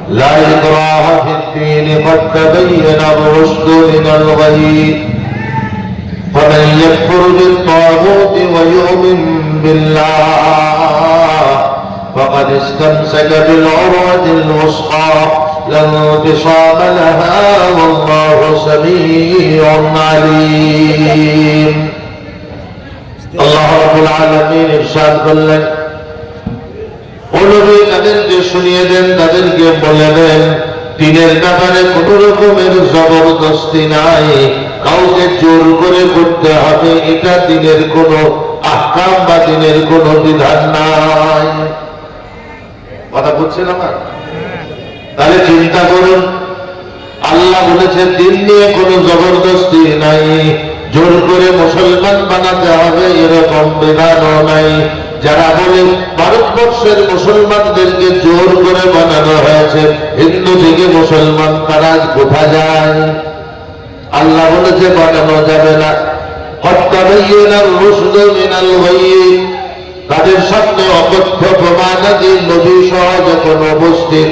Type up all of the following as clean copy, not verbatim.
لا إكراه في الدين قد تبين الرشد من الغي فمن يكفر بالطاغوت ويؤمن بالله فقد استمسك بالعروة الوثقى لا انفصام لها والله سميع عليم আল্লাহ রাব্বুল আলামিন ইরশাদ করলেন ও নবী তাদেরকে শুনিয়ে দেন তাদেরকে বলে দেন দ্বীনের ব্যাপারে কোনো রকমের জবরদস্তি নাই কাউকে জোর করে করতে হবে এটা দ্বীনের কোনো আহকাম বা দ্বীনের কোনো বিধান নাই কথা বুঝছেন আমার তাহলে চিন্তা করুন আল্লাহ বলেছে দ্বীন নিয়ে কোনো জবরদস্তি নাই জোর করে মুসলমান বানাতে হবে এরকম বিধানও নাই যারা বলে ভারতবর্ষের মুসলমানদেরকে জোর করে বানানো হয়েছে হিন্দু থেকে মুসলমান তারা কোথা যায় আল্লাহ বলেছে বানানো যাবে না তাদের সামনে অকথ্য প্রমাণাদি নবী সহ যখন উপস্থিত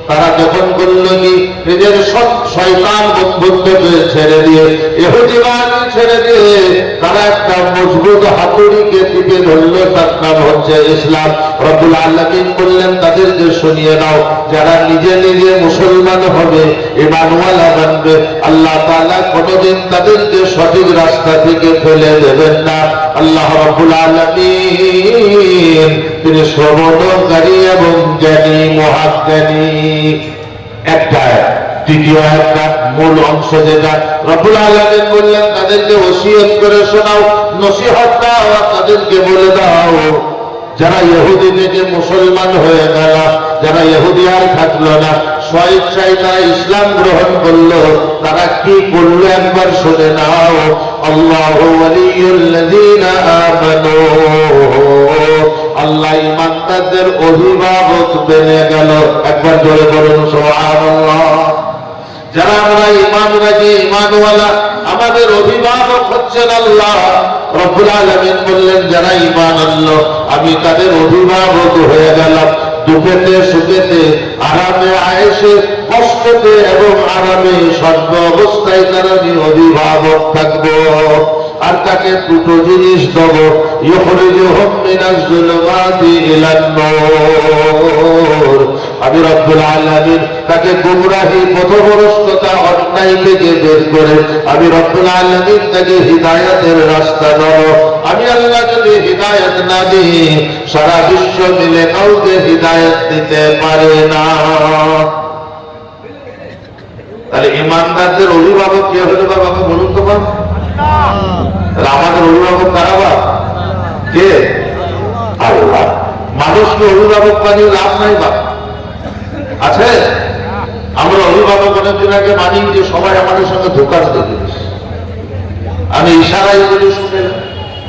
তারা যখন করল কি নিজের সব শয়তান বন্ধুত্বকে ছেড়ে দিয়ে ইহুদিবাদ ছেড়ে দিয়ে তারা একটা মজবুত হাতুড়িকে টিপে ধরলো তার নাম হচ্ছে ইসলাম রব্বুল আলামিন বললেন তাদেরকে শুনিয়ে দাও যারা নিজে নিজে মুসলমান হবে ঈমানওয়ালা বানবে আল্লাহ তাআলা কোনোদিন তাদেরকে সঠিক রাস্তা থেকে ফেলে দেবেন না আল্লাহ রব্বুল আলামিন তিনি শ্রবণকারী এবং জ্ঞানী মহাজ্ঞানী একটা তৃতীয় একটা মূল অংশ যেটা রব্বুল আলামিন বললেন তাদেরকে ওসিয়ত করে শোনাও নসিহত দাও তাদেরকে বলে দাও যারা ইহুদি থেকে মুসলমান হয়ে গেল যারা ইহুদি আর থাকলো না স্বেচ্ছায় তারা ইসলাম গ্রহণ করলো তারা কি করলো একবার শুনে নাও আল্লাহু ওয়ালিয়ুল্লাযীনা আমানু আল্লাহ ইমানদারদের অভিভাবক বনে গেল একবার জোরে বলুন সুবহানাল্লাহ যারা আমরা ঈমান রাখি ঈমানওয়ালা আমাদের অভিভাবক হচ্ছেন আল্লাহ রব্বুল আলামিন বললেন যারা ঈমান আনলো আমি তাদের অভিভাবক হয়ে গেলাম দুঃখেতে সুখেতে আরামে আয়েশে কষ্টতে এবং আরামে সর্ব অবস্থায় তার আমি অভিভাবক থাকবো আর তাকে দুটো জিনিস দেব ইখরিজুহুম মিনাজ যুলুমাতি ইলান নূর আমি রব্বুল আলামিন তাকে গুমরাহি পথভ্রষ্টতা অন্যায় থেকে বের করে আমি রব্বুল আলামিন তাকে হিদায়াতের রাস্তা দেব আমি আল্লাহ যদি হিদায়াত না দিই সারা বিশ্ব মিলে কাউকে হিদায়াত দিতে পারে না তাহলে ইমানদারদের অভিভাবক কে হলো বাবা বলুন তো বাবা আমাদের অভিভাবক কারা বাবা কে আল্লাহ মানুষকে অভিভাবক বানিয়ে লাভ নাই বাবা আছে আমরা অভিভাবক অনেকদিন আগে মানি যে সবাই আমাদের সঙ্গে ধোকা দিতে আমি ইশারাই বলে শুনে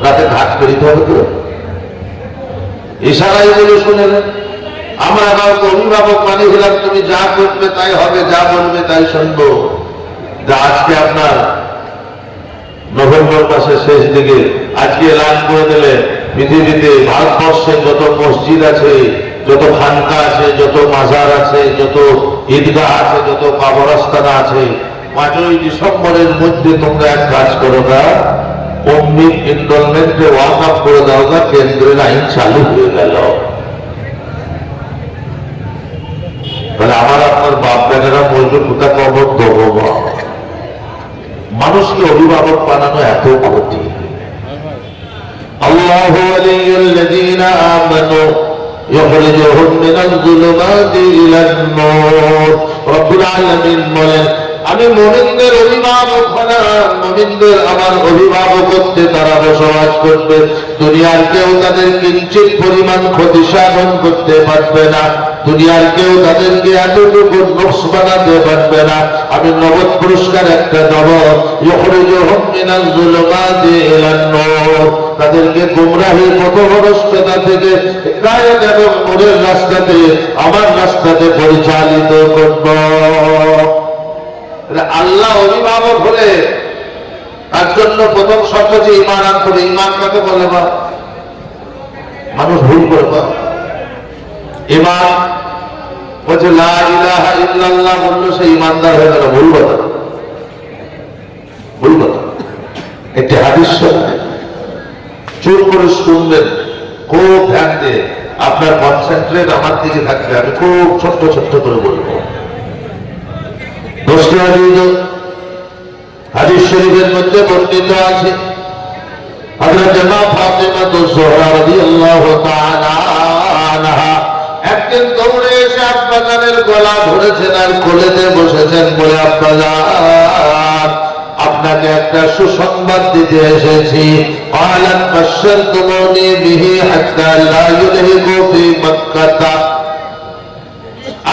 রাতে ঘাট করিতে হবে তো ইশারাই বলে শুনে আমরা কাউকে অভিভাবক বানিয়েছিলাম তুমি যা করবে তাই হবে যা বলবে তাই শুনবো যা আজকে আপনার নভেম্বর মাসের শেষ দিকে আজকে এলান করে দিলে পৃথিবীতে ভারতবর্ষে যত মসজিদ আছে যত খানকা আছে যত মাজার আছে যত ঈদগাহ আছে যত কবরস্থান আছে 5ই ডিসেম্বরের মধ্যে তোমরা এক কাজ করো না অমনি এনরোলমেন্টে ওয়াকআপ করে দাও না কেন্দ্রের আইন চালু হয়ে গেল তাহলে আমার আপনার বাপ বেটারা বলবে কোথা কবর দেবো মানুষকে অভিভাবক বানানো এত কঠিন আল্লাহু ওয়ালিয়ুল্লাযীনা আমানু ইখরিজুহুম মিনাল যুলুমাতি ইলান নূর রব্বুল আলামিন বলেন আমি মুমিনদের অভিভাবক বানাম মুমিনদের আমার অভিভাবকত্বে তারা বসবাস করবে দুনিয়ার কেউ তাদের কিঞ্চিত পরিমাণ ক্ষতি সাধন করতে পারবে না দুনিয়ার কেউ তাদেরকে এতটুকু নকশ বানাতে পারবে না আমি নগদ পুরস্কার একটা দেব ইখরিজুহুম মিনাল যুলুমাতি ইলান নূর তাদেরকে গুমরাহি পথভ্রষ্টতা থেকে হিদায়াত এবং নূরের রাস্তাতে আমার রাস্তাতে পরিচালিত করব আল্লাহ অভিভাবক হলে তার জন্য প্রথম শর্ত যে ঈমান আনতে হবে ঈমান কাকে বলে বা মানুষ ভুল করবে ইমান বলছে লা ইলাহা ইল্লাল্লাহ বললো সে ইমানদার হয়ে গেল। ভুল কথা, ভুল কথা। একটি হাদিস শুনবেন, চুপ করে শুনবেন, খুব ধ্যান দিয়ে আপনার কনসেন্ট্রেট আমার দিকে থাকবে। আমি খুব ছোট্ট ছোট্ট করে বলবো। হাদিস শরীফের মধ্যে বর্ণিত আছে হযরত মা ফাতেমা যোহরা রাদিয়াল্লাহু তাআলা আনহা একদিন দৌড়ে এসে আব্বাজানের গলা ধরেছেন আর কোলেতে বসেছেন, বলে আব্বাজান আপনাকে একটা সুসংবাদ দিতে এসেছি। ক্বালাত বাশশারতুমুনি বিহি হাত্তা লা ইউলহিকু ফি মক্কাহ।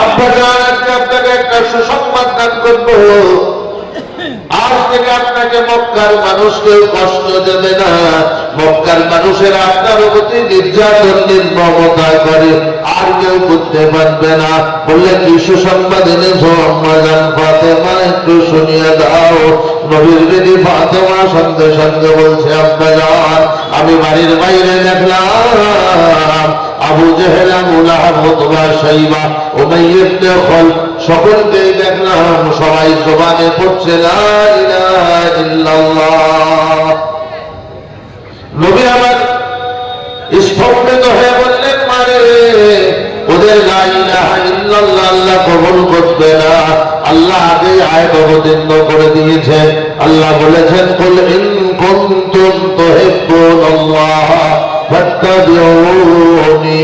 আব্বাজান আজকে আপনাকে একটা সুসংবাদ দান করব, আজ থেকে আপনাকে মক্কার মানুষকে কষ্ট দেবে না। মক্কার মানুষেরা আপনার প্রতি নির্যাতন নির্মমতা করে, আর কেউ করতে পারবে না। বললে কি সুসংবাদ এনেছো আম্মাজান ফাতেমা, একটু শুনিয়ে দাও। নবীর বিবি ফাতেমা সঙ্গে সঙ্গে বলছে আব্বাজান আমি বাড়ির বাইরে দেখলাম আবু জেহেল, আবু লাহাব, উতবা, শাইবা, উমাইয়া ইবনে খালদ সকলকেই দেখলাম সবাই জবানে পড়ছে লা ইলাহা ইল্লাল্লাহ। নবী আমার স্তম্ভিত হয়ে বললেন মারে ওদের লা ইলাহা ইল্লাল্লাহ আল্লাহ কবুল করবে না। আল্লাহ আগে আয়াত অবতীর্ণ করে দিয়েছেন। আল্লাহ বলেছেন কুল ইন কুনতুম তুহিব্বুনাল্লাহ ফাত্তাবিউনি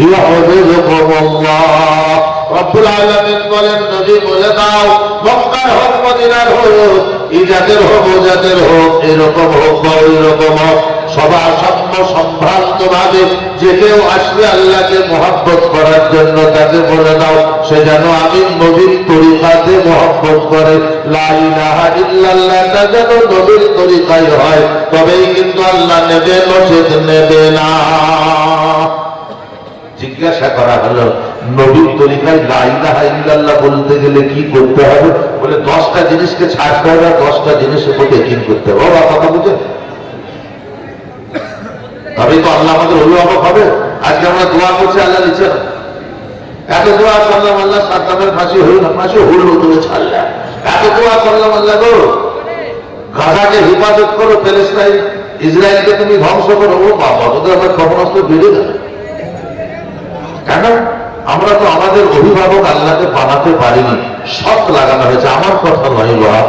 ইউহিব্বুকুমুল্লাহ। রব্বুল আলামিন বলেন নবী বলে দাও মক্কার হোক মদিনার হোক ইজাতের হোক ওজাতের হোক এরকম হোক বা ওই রকম হোক সবার সাম্য সম্ভ্রান্ত ভাবে যে কেউ আসবে আল্লাহকে মহব্বত করার জন্য তাকে বলে দাও সে যেন আমি নবীর তরিকাতে মহব্বত করে। লা ইলাহা ইল্লাল্লাহটা যেন নবীর তরিকায় হয়, তবেই কিন্তু আল্লাহ নেবে, নচেত নেবে না। জিজ্ঞাসা করা হলো নবীর তরিকায় লা ইলাহা ইল্লাল্লাহ বলতে গেলে কি করতে হবে? বলে 10টা জিনিসকে ছাড়তে হবে, 10টা জিনিসের প্রতি ইকিন করতে হবে। বাবা কথা বুঝে তবেই তো আল্লাহ আমাদের অভিভাবক হবে। আজকে আমরা দোয়া করছি আল্লাহ দিচ্ছে না। এত দোয়া করলাম আল্লাহ সাদ্দামের ফাঁসি হইল না, ফাঁসি হইল তুমি ছাড়লে। এত দোয়া করলাম আল্লাহ গো গাজাকে হেফাজত করো, প্যালেস্টাইন ইসরায়েলকে তুমি ধ্বংস করো। ও বাবা ওদের আমার ক্ষেপণাস্ত্র বেড়ে যাবে। কেন? আমরা তো আমাদের অভিভাবক আল্লাহকে বানাতে পারিনি, সব লাগানো হয়েছে। আমার কথা নয় বাবা,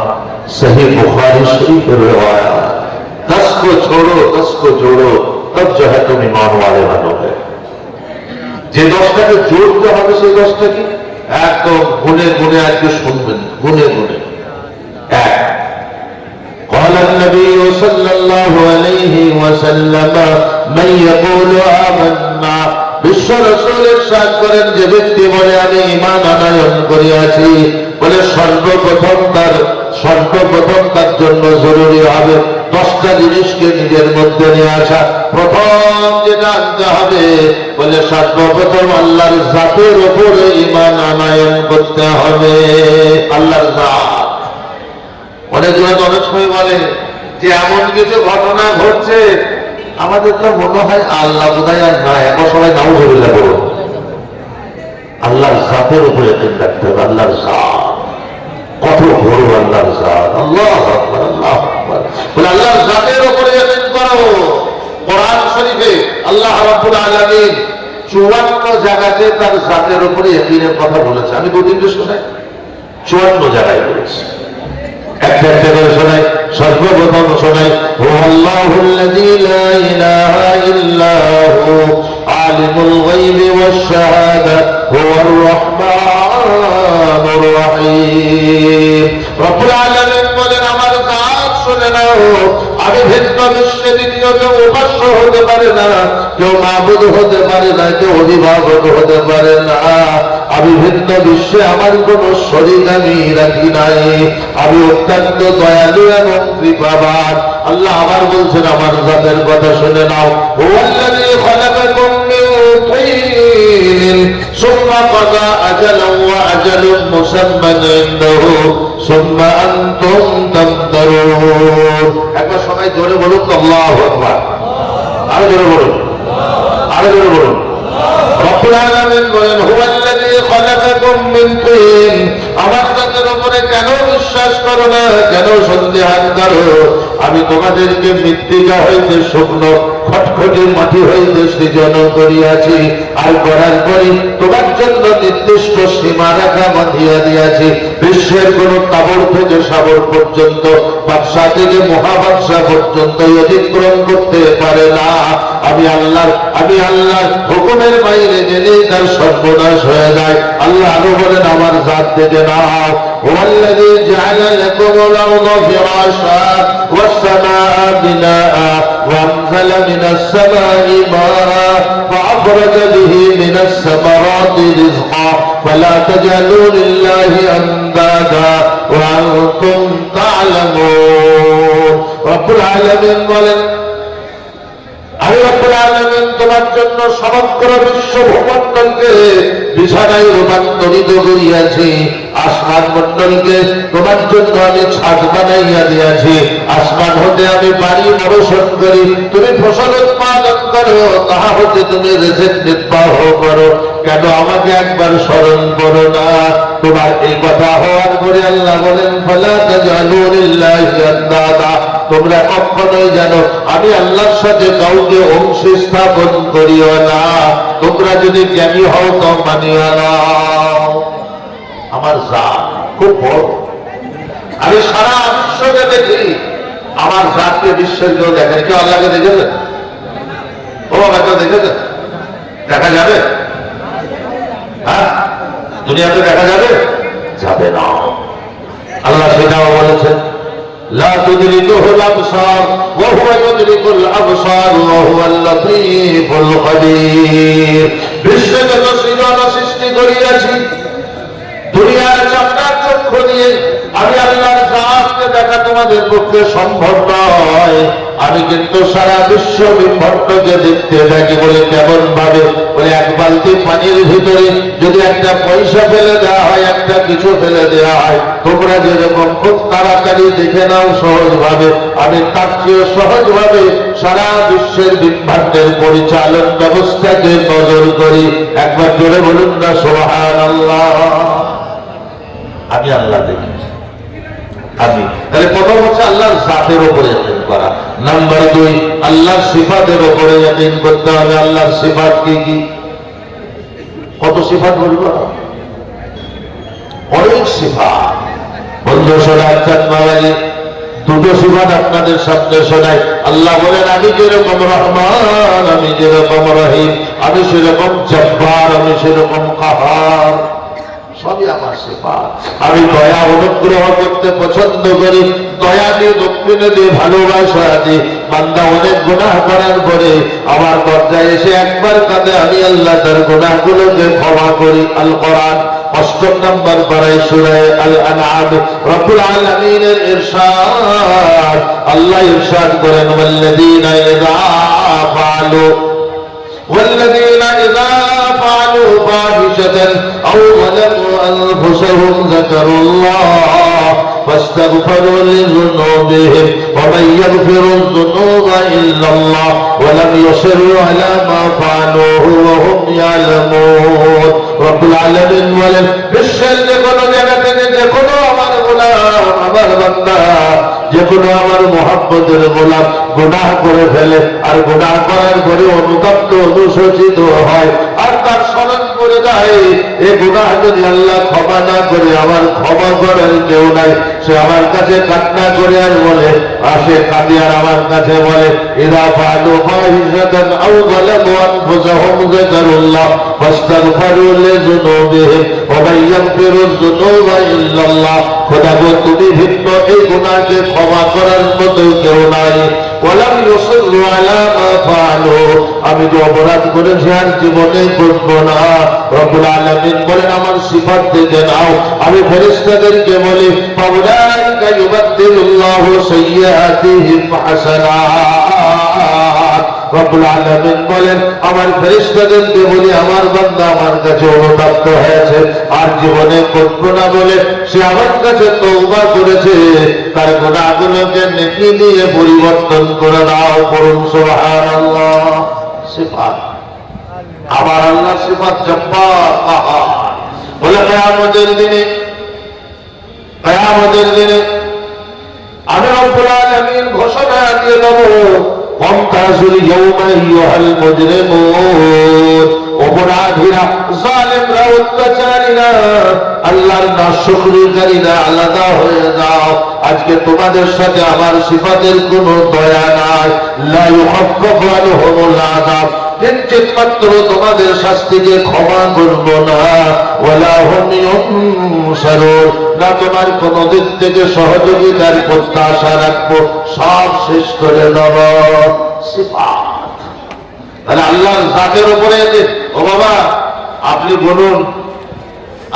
সহিহ বুখারী শরীফের রিওয়ায়াত 10 को छोड़ो 10 को जोड़ो तब जो है तुम ईमान वाले बनोगे। যে 10টাকে জোড়তে হবে সেই 10টা কি একদম গুনে গুনে আজকে শুনবেন, গুনে গুনে। এক قال النبي صلى الله عليه وسلم من يقول آمنا বিশ্ব রাসূল ইরশাদ করেন যে ব্যক্তি বলে আমি ঈমান আনয়ন করিয়াছি, বলে সর্বপ্রথম তার জন্য জরুরি হবে 10টা জিনিসকে নিজের মধ্যে নিয়ে আসা। প্রথম যেটা আনতে হবে বলে সর্বপ্রথম আল্লাহর জাতের উপরে ঈমান আনয়ন করতে হবে। আল্লাহর জাত। অনেক সময় বলে যে এমন কিছু ঘটনা ঘটছে আমাদের তো মনে হয় আল্লাহ বোধহয় আর নাই, এখন সবাই নাউজুবিল্লাহ বলো। আল্লাহর জাতের উপরে ইকিন রাখতে হবে। আল্লাহর জাত কত বড়, আল্লাহর জাত। আল্লাহু আকবার, আল্লাহু আকবার। বলে আল্লাহর জাতের উপরে ইকিন করো। কোরআন শরীফে আল্লাহ রাব্বুল আলামিন 54 জায়গাতে তার জাতের উপরে ইকিনের কথা বলেছে। আমি দুদিনকে শোনাই, 54 জায়গায় বলেছে। একটা একটা করে শোনাই। সর্বপ্রথম শোনাই হুয়াল্লাহুল্লাযী লা ইলাহা ইল্লা হু আলিমুল গায়বি ওয়াশ শাহাদা হুয়ার রহমানুর রহিম। রব্বুল আলামিন বলেন আমার জাত শুনে নাও, আমি ভিন্ন বিশ্বে দ্বিতীয় কেউ উপাস্য হতে পারে না, কেউ মাবুদ হতে পারে না, কেউ অভিভাবক হতে পারে না। আমি ভিন্ন বিশ্বে আমার কোন শরীক আমি রাখি নাই। আমি অত্যন্ত দয়ালু এবং কৃপাবান। আল্লাহ আবার বলছেন আমার জাতের কথা শুনে নাও হুয়াল্লাযী খালাকাকুম মিন তিন সুম্মা কাযা আজালান ওয়া আজালুন মুসাম্মান ইনদাহু সুম্মা আনতুম তামতারুন। একবার সবাই জোরে বলুন তো আল্লাহু আকবার। আরো জোরে বলুন, আরো জোরে বলুন। আলামিন বলেন হুয়াল্লাযী খালাকাকুম মিন তিন, আমার জাতের উপরে কেন বিশ্বাস করো না, কেন সন্দেহান করো? আমি তোমাদেরকে মৃত্তিকা হইতে শুকনো খটখটি মাটি হইতে সৃজন করিয়াছি, আর করার পরে তোমার জন্য নির্দিষ্ট সীমারেখা বাঁধিয়া দিয়াছি। বিশ্বের কোন তাবর থেকে সাগর পর্যন্ত, বাদশা থেকে মহাবাদশা পর্যন্ত অতিক্রম করতে পারে না। আমি আল্লাহর হুকুমের বাইরে গেলেই তার সর্বনাশ হয়ে যায়। আল্লাহ আরো বলেন আমার জাত থেকে নাও ওয়াল্লাযী জাআলা লাকুমুল আরদা ফিরাশা ওয়াস সামাআ বিনাআ ওয়া আনজালা মিনাস সামাই মাআ ফাআখরাজা বিহি মিনাস সামারাতি রিজকা ফালা তাজআলু লিল্লাহি আনদাদা ওয়া আনতুম তা'লামুন। রব্বুল আলামিন বলেন আমি রব্বুল আলামিন তোমার জন্য সমগ্র বিশ্ব ভূমণ্ডলকে বিছানায় রূপান্তরিত করিয়াছি, আসমান মণ্ডলকে তোমার জন্য আমি ছাদ বানাইয়া দিয়াছি। আসমান হতে আমি বাড়ি বর্ষণ করি, তুমি ফসল উৎপাদন করো, তাহা হতে তুমি রিজিক নির্বাহ করো। কেন আমাকে একবার স্মরণ করো না? তোমার এই কথা হওয়ার পরে আল্লাহ বলেন ফালা তাজআলু লিল্লাহি আনদাদা, তোমরা কখনোই জানো আমি আল্লাহর সাথে কাউকে অংশী স্থাপন করিও না। তোমরা যদি জ্ঞানী হও তো মানিও না। আমার জাত খুব বড়, আমি সারা বিশ্বকে দেখি, আমার জাতকে বিশ্বের কেউ দেখেন। কেউ আল্লাহকে দেখেছেন? ও বাবা কেউ দেখেছেন? দেখা যাবে? হ্যাঁ, দুনিয়াতে দেখা যাবে? যাবে না। আল্লাহ সেটাও বলেছেন লা তুদরিকুহুল আবসার ওয়া হুয়া ইউদরিকুল আবসার ওয়া হুয়াল লাতীফুল খাবীর। বিশ্বজগৎ সৃষ্টি করিয়াছি দুনিয়ার চামড়ার চক্ষু দিয়ে। আমি আল্লাহর জাতকে দেখা তোমাদের পক্ষে সম্ভব নয়। আমি কিন্তু সারা বিশ্ব ব্রহ্মাণ্ডকে দেখতে থাকি। বলে কেমন ভাবে? বলে এক বালতি পানির ভিতরে যদি একটা পয়সা ফেলে দেওয়া হয়, একটা কিছু ফেলে দেওয়া হয়, তোমরা যেরকম খুব তাড়াতাড়ি দেখে নাও সহজ ভাবে, আমি তার চেয়ে সহজ ভাবে সারা বিশ্বের ব্রহ্মাণ্ডের পরিচালন ব্যবস্থাকে নজর করি। একবার জোরে বলুন না সুবহানাল্লাহ। আমি আল্লাহ দেখি। আমি তাহলে প্রথম হচ্ছে আল্লাহর জাতের উপরে ইয়াকিন করা। নাম্বার 2 আল্লাহর সিফাতের উপরে ইয়াকিন করতে হবে। আল্লাহর সিফাত কি কি? কত সিফাত বলবো? অনেক সিফাত। বন্ধু শোনার চাঁদমালি দুটো সিফাত আপনাদের সামনে শোনাই। আল্লাহ বলেন আমি যেরকম রহমান, আমি যেরকম রহিম, আমি সেরকম জব্বার, আমি সেরকম কাহার। সবই আমার সিফাত। আমি দয়া অনুগ্রহ করতে পছন্দ করি, দয়া দিয়ে দক্ষিণে দিয়ে ভালোবাসা দিই। বান্দা অনেক গুনাহ করার পরে আমার দরজায় এসে একবার কাঁদে, আমি আল্লাহ তার গুনাহগুলোকে ক্ষমা করি। আল কোরআন 8 নম্বর পারায় সূরা আল আনআম রব্বুল আলামিনের ইরশাদ। আল্লাহ ইরশাদ করেন ওয়াল্লাযীনা ইযা ফাআলু فاحشة أو ظلموا أنفسهم ذكروا الله فاستغفروا لذنوبهم ومن يغفر الذنوب إلا الله ولم يصروا على ما فعلوه وهم يعلمون। رب العالمين বলেন বিশ্বের যে কোনো জায়গা থেকে যে কোনো আমার গোলাম, আমার বান্দা, যে কোনো আমার মুহাব্বতের গোলাম গুনাহ করে ফেলে, আর গুনাহ করার পরে অনুতপ্ত অনুশোচিত হয়, আর তার স্মরণ করে দেয় এই গুনাহ যদি আল্লাহ ক্ষমা না করে, আমার ক্ষমা করার কেউ নাই, সে আমার কাছে কান্না করে আর বলে, আসে কাঁদে আর আমার কাছে বলে ইযা ফাআলু ফাহিশাতান আও যালামু আনফুসাহুম যাকারুল্লাহ ফাস্তাগফিরু লিযুনুবিহিম ওয়া মান ইয়াগফিরুয যুনুবা ইল্লাল্লাহ। খোদা গো তুমি ভিন্ন, এই গুনাহকে ক্ষমা করার মতো কেউ নাই। ওয়ালাম ইউসিরু আলা মা ফাআলু, আমি যে অপরাধ করেছি আর জীবনে করব না। রব্বুল আলামিন বলেন আমার সিফাত থেকে নাও। আমি ফেরেশতাদেরকে বলি ফাউলাইকা ইউবাদদিলুল্লাহু সাইয়্যাতিহিম হাসানাত। রব্বুল আলামিন বলেন আমার ফেরেশতাদেরকে বলি আমার বান্দা আমার কাছে অনুতপ্ত হয়েছে আর জীবনে করব না বলে সে আমার কাছে তওবা করেছে, তার গুনাহগুলোকে নেকি দিয়ে পরিবর্তন করে দাও। করুন সুবহানাল্লাহ। সিফাত আমার আল্লাহ সিফাত সিফাত জব্বার কাহার। বলে কিয়ামতের দিনে আমি রব্বুল আলামিন ঘোষণা দিয়ে দেব, ওয়ামতাজুল ইয়াওমা আইয়ুহাল মুজরিমুন, অপরাধীরা, জালেমরা, অত্যাচারীরা, আল্লাহর নাশকরীরা আলাদা হয়ে যাও। আজকে তোমাদের সাথে আমার সিফাতের কোনো দয়া নাই। লা ইউখাফফাফু আনহুমুল আযাব, কিঞ্চিত মাত্র তোমাদের শাস্তিকে ক্ষমা করব না। ওয়ালা হুম ইউনসারুন, না তোমার কোন দিক থেকে সহযোগিতার প্রত্যাশা রাখবো, সব শেষ করে দেব। সিফাত তাহলে আল্লাহর জাতের উপরে, ও বাবা আপনি বলুন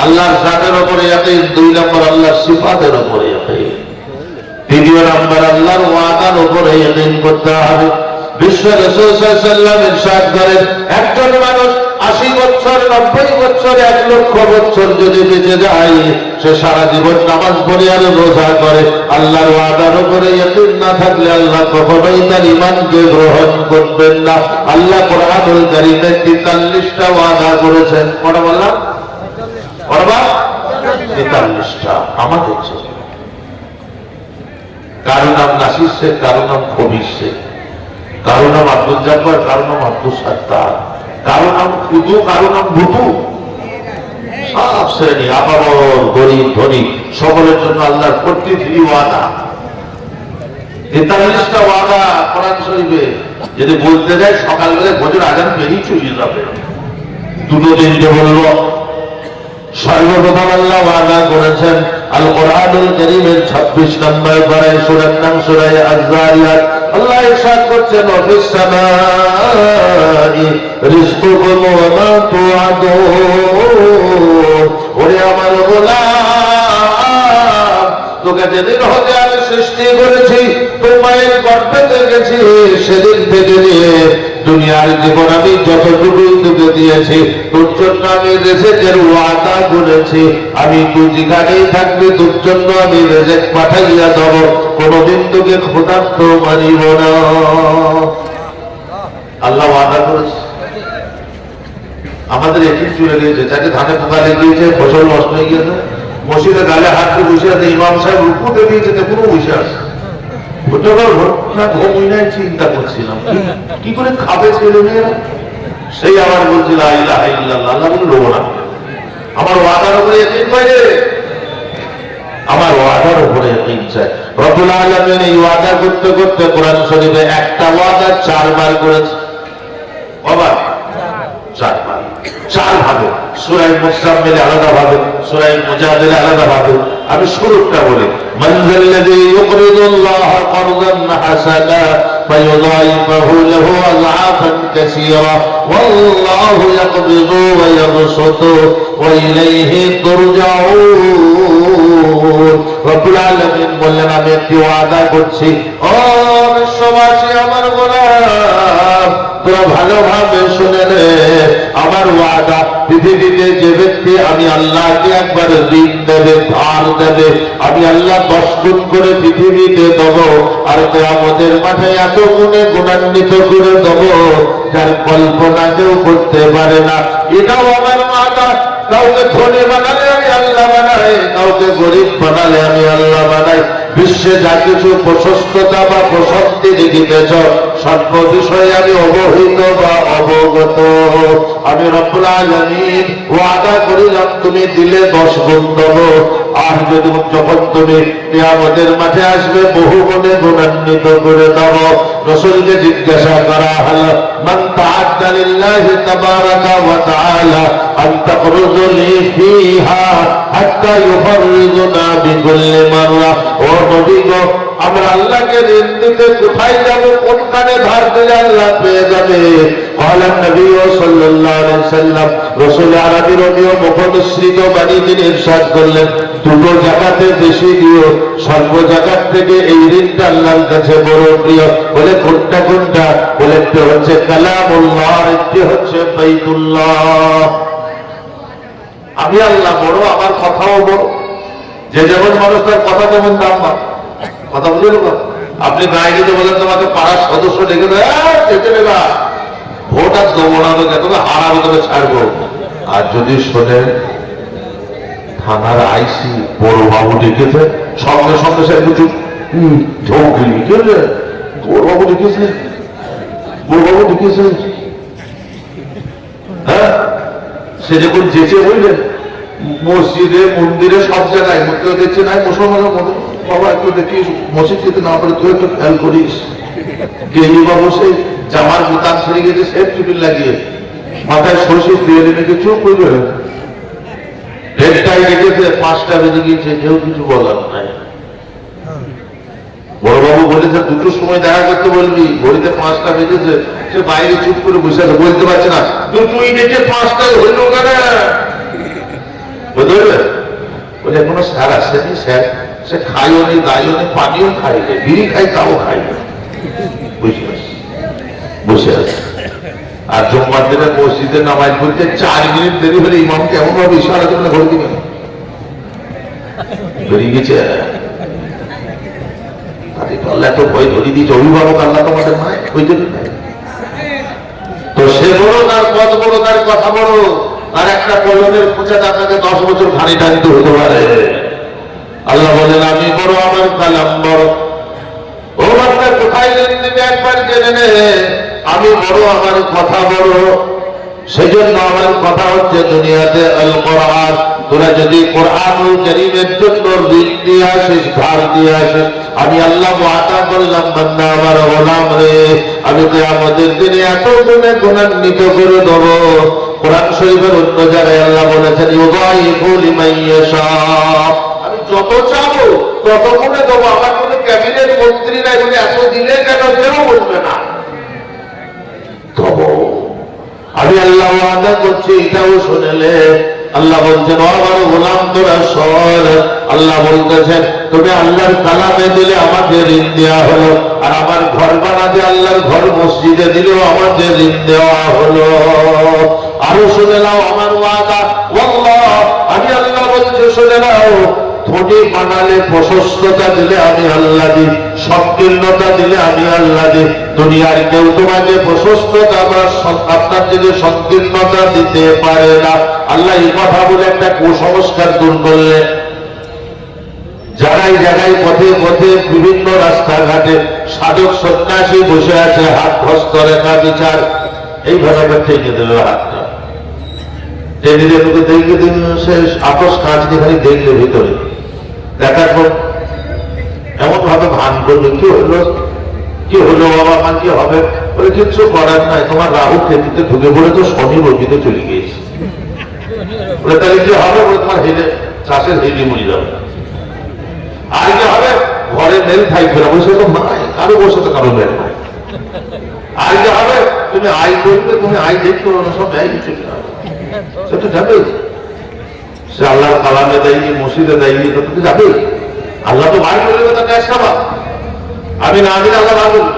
আল্লাহর জাতের উপরে ইয়াকিন, 2 নম্বর আল্লাহর সিফাতের উপরে ইয়াকিন, 3 নম্বর আল্লাহর ওয়াদার উপরে ইয়াকিন করতে হবে। বিশ্ব রাসূল সাল্লাল্লাহু আলাইহি ওয়াসাল্লাম ইরশাদ করেন, একজন মানুষ 80 বছর, 90 বছর, 1 লক্ষ বছর যদি বেঁচে যায়, সে সারা জীবন নামাজ পড়ে আর রোজা করে, আল্লাহর ওয়াদার উপরে ইয়াকিন না থাকলে আল্লাহ কখনোই তার ঈমানকে গ্রহণ করবেন না। আল্লাহ কোরআনুল কারীমে 43টা ওয়াদা করেছেন। কটা বললাম? পড়বা 43টা। আমাদের জন্য কারো নাম নাসির শেখ, কারো নাম কবির শেখ, কারো নাম আব্দুল জাব্বার, কারো নাম আব্দুল সাত্তার, কারো নাম ফুদু, কারো নাম ভুতু। সব শ্রেণী, আপামর, গরিব, ধনী, সকলের জন্য আল্লাহর প্রতিটি ওয়াদা। 43টা ওয়াদা কোরআন শরীফে যদি বলতে যায় সকালবেলা ফজর আজান বেরিয়ে চলে যাবে। 2-3টে বলবো। সর্বপ্রথম আল্লাহ ওয়াদা করেছেন আল কোরআনুল কারীমের 26 নম্বর পারায় সূরার নাম সূরা আয-যারিয়াত। আল্লাহ ইরশাদ করছেন, ওয়াফিস সামাই রিজকুকুম ওয়া মা তুআদুন, ওরে আমার গোলাম, তোকে যেদিন হতে আমি সৃষ্টি করেছি, তোর মায়ের গর্ভে থেকেছি, সেদিন থেকে নিয়ে দুনিয়ার জীবন আমি যতটুকু তোকে দিয়েছি, তোর জন্য আমি রিজিকের ওয়াদা করেছি। আমি তুই যেখানেই থাকবি তোর জন্য আমি রিজিক পাঠাইয়া দেব, কোনদিন তোকে ক্ষুধার্ত মানিব না। আল্লাহ ওয়াদা করেছে। আমাদের একদিন চলে গিয়েছে, যাকে ধানে পোকা লেগিয়েছে, ফসল নষ্ট হয়ে গিয়েছে, মসজিদে গালে হাত দিয়ে বসে আছে, ইমাম সাহেব রুকুতে দিয়েছে, কোনো বসে আছে। চিন্তা করছিলাম কি করে খাবে ছেলে মেয়েরা। সেই আবার বলছিল লা ইলাহা ইল্লাল্লাহ, আল্লাহ বলল না, আমার ওয়াদার উপরে ইয়াকিন করে, আমার ওয়াদার উপরে ইয়াকিন চাই। রব্বুল আলামিন এই ওয়াদা করতে করতে কোরআন শরীফে একটা ওয়াদা 4 বার করেছে। বাবা 4 বার, 4 ভাবে। সূরা মুজাম্মিলে আলাদা ভাবে, সূরা মুজাদিলে আলাদা ভাবে। আমি শুরুটা বলি, মানজাল্লাযী ইউকরিদুল্লাহা কারদান হাসানা ফায়ুদাইফাহু লাহু আযআফান কাসীরা ওয়াল্লাহু ইয়াকবিদু ওয়া ইয়াবসুতু ওয়া ইলাইহি তুরজাউন। রব্বুল আলামিন বললেন, আমি একটি ওয়াদা করছি, ও বিশ্ববাসী, আমার গোলাম, তোরা ভালোভাবে শুনে নে। আমার ওয়াদা, পৃথিবীতে যে ব্যক্তি আমি আল্লাহকে একবার ঋণ দেবে, ধার দেবে, আমি আল্লাহ 10 গুণ করে পৃথিবীতে দেব, আর কিয়ামতের মাঠে এত গুণে গুণান্বিত করে দেব যার কল্পনা কেউ করতে পারে না। এটাও আমার ওয়াদা। কাউকে ধনী বানালে আমি আল্লাহ বানাই, কাউকে গরিব বানালে আমি আল্লাহ বানাই। বিশ্বে যা কিছু প্রশস্ততা বা প্রশস্তি দেখিতেছ, সর্ব বিষয়ে আমি অবহিত বা অবগত। আমি রব্বুল আলামিন ওয়াদা করিলাম, তুমি দিলে 10 গুণ দেব, আর যদি যখন তুমি কিয়ামতের মাঠে আসবে বহু গুণে গুণান্বিত করে দেব। রাসূলকে জিজ্ঞাসা করা হলো, মান তাআদ্দা লিল্লাহি তাবারাকা ওয়া তাআলা আন তাখরুজুলি ফিহা হাত্তা ইউফররিজুনা বিকুল্লি মাররা। ও নবী গো, আমরা আল্লাহকে ঋণ দিতে কোথায় যাব, কোনখানে ধার দিলে আল্লাহ পেয়ে যাবে? বলেন নবী সাল্লাল্লাহু আলাইহি ওয়াসাল্লাম রাসূল আরবী রবিও মুখনিসৃত বাণী তিনি ইরশাদ করলেন, 2 জায়গাতে বেশি দিও, সর্ব জায়গা থেকে এই ঋণটা আল্লাহর কাছে বড় প্রিয়। বলে কোনটা কোনটা? বলে একটি হচ্ছে কালামুল্লাহ, একটি হচ্ছে বাইতুল্লাহ। আমি আল্লাহ বড়, আমার কথাও বড়। যে যেমন মানুষ তার কথা তেমন দাম পায়। কথা বুঝলো? আপনি গায়ে গিয়ে বলেন তোমাকে পাড়ার সদস্য ডেকে দেয়, ভোট আর দেবো না, তবে হারাবো, তবে ছাড়বো। আর যদি শোনেন থানার আইসি বড়বাবু ডেকেছে, সঙ্গে সঙ্গে সে কিছু ঝোঁকলি, কি হলে বড়বাবু ডেকেছে, বড়বাবু ডেকেছে, হ্যাঁ সে যখন যেচে বুঝলেন মসজিদে মন্দিরে সব জায়গায় কেউ দেখছে না মুসলমানের মতো, বাবা একটু দেখিস মসজিদ যেতে না পারে তুই একটু খেয়াল করিস। গেলি বাবু সেই জামার বোতাম ছেড়ে গেছে, সেফ টিফিন লাগিয়ে মাথায় সরষে দিয়ে রেখে চুপ করবে। দেড়টায় রেখেছে, 5টা বেজে গিয়েছে, কেউ কিছু বলার নাই। বড়বাবু বলেছে 2টোর সময় দেখা করতে বলবি, ঘড়িতে 5টা বেজেছে, সে বাইরে চুপ করে বসে আছে, বলতে পারছে না 2টোই বেজে 5টায় হইল কেন, বুঝতে পারবে? বলে কোনো স্যার আসেনি, স্যার সে খাইও নি, দাইও নি, পানিও খাইলে, বিড়ি খাই তাও খাইলে, বসে আছে। আর জুম্মার দিনে মসজিদে নামাজ পড়তে 4 মিনিট দেরি হলে ইমাম কেমন ভাবে ইশারা করে ঘরে দিবেন, বেরিয়ে গেছে। আল্লাহ তো ভয় ধরিয়ে দিয়েছে, অভিভাবক আল্লাহ তোমাদের নয়, ওই জন্য তো সে বড়, তার পথ বড়, তার কথা বড়, আর একটা কলমের খোঁচাতে আপনাকে 10 বছর ঘানি টানিতে হতে পারে। আল্লাহ বলেন আমি বড়, আমার কালাম বড়। ও বাচ্চা কোথায় দেবে একবার জেনে নে, আমি বড়, আমার কথা বড়। সেই জন্য আমার কথা হচ্ছে দুনিয়াতে আল কোরআন। তোরা যদি কোরআনুল কারীমের জন্য ঋণ দিয়ে আসিস, ধার দিয়ে আসিস, আমি আল্লাহ ওয়াদা করলাম বান্দা আমার গোলাম রে, আমি কিয়ামতের দিনে এত গুণে গুণান্বিত করে দেব। কোরআন শরীফের অন্য জায়গায় আল্লাহ বলেছেন ইউযাইফু লিমান ইয়াশা, আমি যত চাবো তত গুণে দেবো। আমার কোনো ক্যাবিনেট মন্ত্রী নাই বলে এত দিলে কেন কেউ বলবে না, তবু আমি আল্লাহ ওয়াদা করছি, এটাও শুনেলে। আল্লাহ বলছেন আমার গোলাম তোরা সর, আল্লাহ বলতেছেন তুমি আল্লাহর কালামে দিলে আমাকে ঋণ দেওয়া হলো, আর আমার ঘর বানাতে আল্লাহর ঘর মসজিদে দিলেও আমাকে ঋণ দেওয়া হলো। আরো শুনে নাও আমার ওয়াদা, আল্লাহ আমি আল্লাহ বলছি শুনে নাও, ধনী বানালে প্রশস্ততা দিলে আমি আল্লাহ দিই, সংকীর্ণতা দিলে আমি আল্লাহ দিই। দুনিয়ার কেউ তোমাকে প্রশস্ততা বা আপনার যদি সংকীর্ণতা দিতে পারে না। আল্লাহ এই কথা বলে একটা কুসংস্কার দূর করলে, জায়গায় জায়গায় পথে পথে বিভিন্ন রাস্তাঘাটে সাধক সন্ন্যাসী বসে আছে, হাত হস্তরেখা বিচার এইভাবে টেনে দেবে, হাতটা টেনে দিয়ে তোকে দেখবে দিন সে আপস কাজ যেখানে দেখলে ভিতরে দেখার পর এমন ভাবে ভান করবে কি হলো, কি হলো বাবা, আমার কি হবে, বলে কিচ্ছু করার নাই, তোমার রাহু খেতে ঢুকে পড়ে তো শনি বর্গিতে চলে গিয়েছে। বলে তাহলে কি হবে, বলে তোমার হেলে চাষের হেলে মরে যাবে। আর কি হবে, ঘরে মেল থাকবে না, বসে তো নাই, কারো বসে তো কারো মেল নাই। আর কি হবে, তুমি আয় করবে, তুমি আয় দেখতে পারো না, সব ব্যয় চলে যাবে, সে তো যাবে। সে আল্লাহর কালামে দেয়নি, মসজিদে দেয়নি, তো তুমি যাবে। আল্লাহ তো ভাই বলবে তার ট্যাক্স খাবা, আমি না দিলে আল্লাহ না বলবে,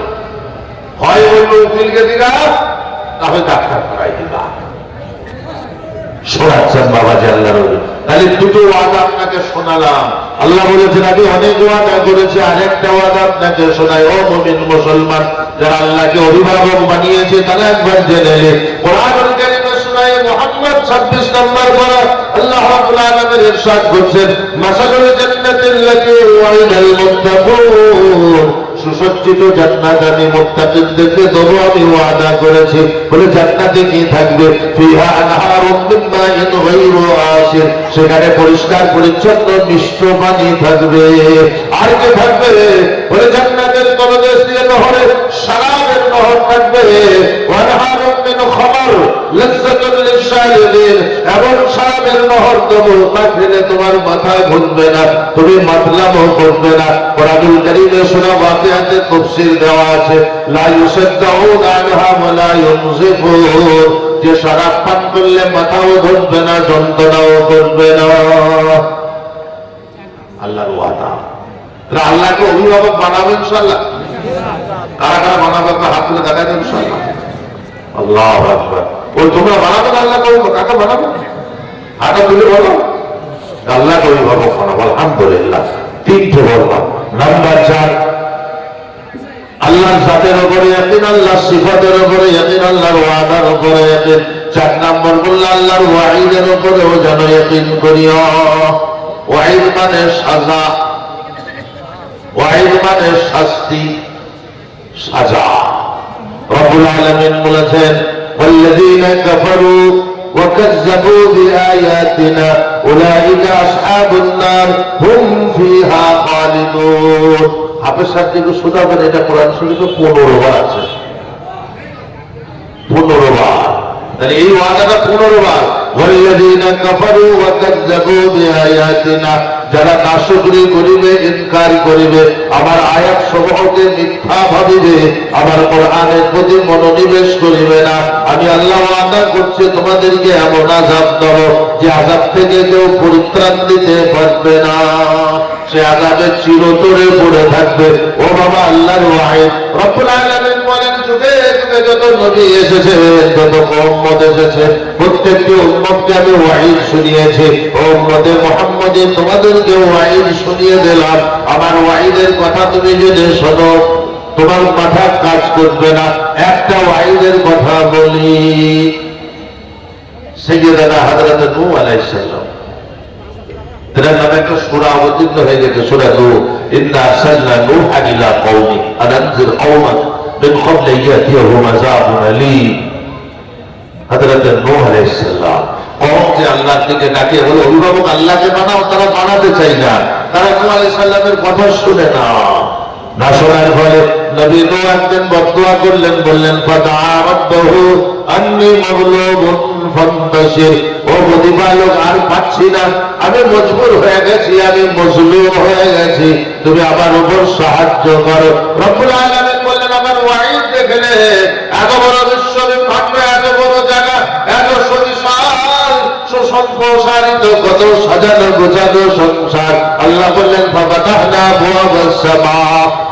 হয় বলবো উকিলকে দিবা, তাহলে ডাক্তার করাই দিবা। শোনাচ্ছেন বাবাজি আল্লাহর ওলি। তাহলে দুটো ওয়াদা আপনাকে শোনালাম। আল্লাহ বলেছেন আমি অনেক ওয়াদা করেছি, আরেকটা ওয়াদা আপনাকে শোনাই। ও মুমিন মুসলমান, যারা আল্লাহকে অভিভাবক বানিয়েছে তারা একবার জেনে নে, কোরআনুল কারীমে সূরা মুহাম্মদ 26 নম্বর পারা আল্লাহ রাব্বুল আলামিন ইরশাদ করছেন মাসালুল জান্নাতিল্লাতী ওয়াইদাল মুত্তাকুন, সুসজ্জিত জান্নাত আমি মুত্তাকিনদেরকে দেব, আমি ওয়াদা করেছি। বলে জান্নাতে কি থাকবে, ফিহা আনহারুম মিন মাইন গায়রু আসির, সেখানে পরিষ্কার পরিচ্ছন্ন মিষ্ট পানি থাকবে। আর কি থাকবে, বলে জান্নাতের তলদেশ দিয়ে নহরে শরাবের নহর থাকবে। ওয়া আনহারুম মিন খামর লাযযাতুন লিশ-শারিবিন, এবং শরাবের নহর দেব, তা খেলে তোমার মাথা ঘুরবে না, তুমি মাতলামও করবে না। কোরআনুল কারীমে সূরা ওয়াকিয়াতে তাফসীর দেওয়া আছে লা ইউসাদ্দাউনা আনহা ওয়া লা ইউনজিফুন, যে শরাব পান করলে মাথাও ধরবে না, যন্ত্রণাও করবে না। আল্লাহর ওয়াদা। তাহলে আল্লাহকে অভিভাবক বানাবো ইনশাআল্লাহ। কারা কারা বানাবো হাত তুলে দেখাবেন ইনশাআল্লাহ। আল্লাহু আকবার। ওই তোমরা বানাবো না, আল্লাহ করবো, কাকে বানাবো হাতটা তুলে বলো, আল্লাহকে অভিভাবক বানাবো। আলহামদুলিল্লাহ, 3টে বললাম। নাম্বার 4 আল্লাহর জাতের উপরে ইয়াকিন, আল্লাহর সিফাতের উপরে ইয়াকিন, আল্লাহর ওয়াদার উপরে ইয়াকিন। 4 নম্বর বলল আল্লাহর ওয়াইদের উপরেও যেন ইয়াকিন করিও। ওয়াইদ মানে সাজা, ওয়াইদ মানে শাস্তি, সাজা। রব্বুল আলামিন বলেছেন ওয়াল্লাযীনা কাফারু ওয়া কাযযাবু বিআয়াতিনা উলাইকা আসহাবুন নার হুম ফিহা খালিদুন। হাফেজ সাহেব যেগুলো শোনাবেন, এটা কোরআন শরীফে 15 বার আছে, 15 বার। তাহলে এই ওয়াদাটা 15 বার। ওয়াল্লাযীনা কাফারু ওয়া কাযযাবু বিআয়াতিনা, যারা নাশকরি করিবে, ইনকার করিবে, আমার আয়াত সমূহকে মিথ্যা ভাবিবে, আমার কোরআনের প্রতি মনোনিবেশ করিবে না, আমি আল্লাহ ওয়াদা করছি তোমাদেরকে এমন আযাব দেব যে আযাব থেকে কেউ পরিত্রাণ দিতে পারবে না, সে আযাবে চিরতরে পড়ে থাকবে। ও বাবা, আল্লাহর ওয়াহিদ রব্বুল আলামিন বলেন যুগে যুগে যত নবী এসেছে, যত উম্মত এসেছে, প্রত্যেকটি উম্মতকে আমি ওয়াহিদ শুনিয়েছি। ও উম্মতে মুহাম্মদী, তোমাদেরকে ওয়াহিদ শুনিয়ে দিলাম। আমার ওয়াহিদের কথা তুমি যদি শোনো, তোমার মাথা কাজ করবে না। একটা ওয়াহিদের কথা বলি, সাইয়্যিদানা হযরত নূহ আলাইহিস সালাম, এর নামে একটা সূরা অবতীর্ণ হয়ে গেছে, সূরা নূহ। ইন্না আরসালনা নূহান ইলা কওমি আন আনজির কওমাক মিন ক্বাবলি ইয়াতিয়াহুম আযাবুন আলীম। হযরত নূহ আলাইহিস সালাম কওমকে আল্লাহর দিকে ডাকে, বলে অভিভাবক আল্লাহকে বানাও, তারা বানাতে চাই না, তারা নূহ আলাইহিস সালামের কথা শুনে না। না শোনার ফলে নবী নূহ একদিন বদদুয়া করলেন, বললেন ফাদআ রাব্বাহু আন্নী মাগলুবুন ফান্তাশির। ও প্রতিপালক, আর পাচ্ছি না, আমি মজবুর হয়ে গেছি, আমি মজলুম হয়ে গেছি, তুমি আমার উপর সাহায্য করো। রব্বুল আলামিন বললেন আমার ওয়াহিদ দেখলে, এত বড় বিশ্ববিখ্যাত, এত বড় জায়গা, এত সুবিশাল সুসম্প্রসারিত, কত সাজানো গোছানো সংসার। আল্লাহ বললেন ফাতাহনা আবওয়াবাস সামা,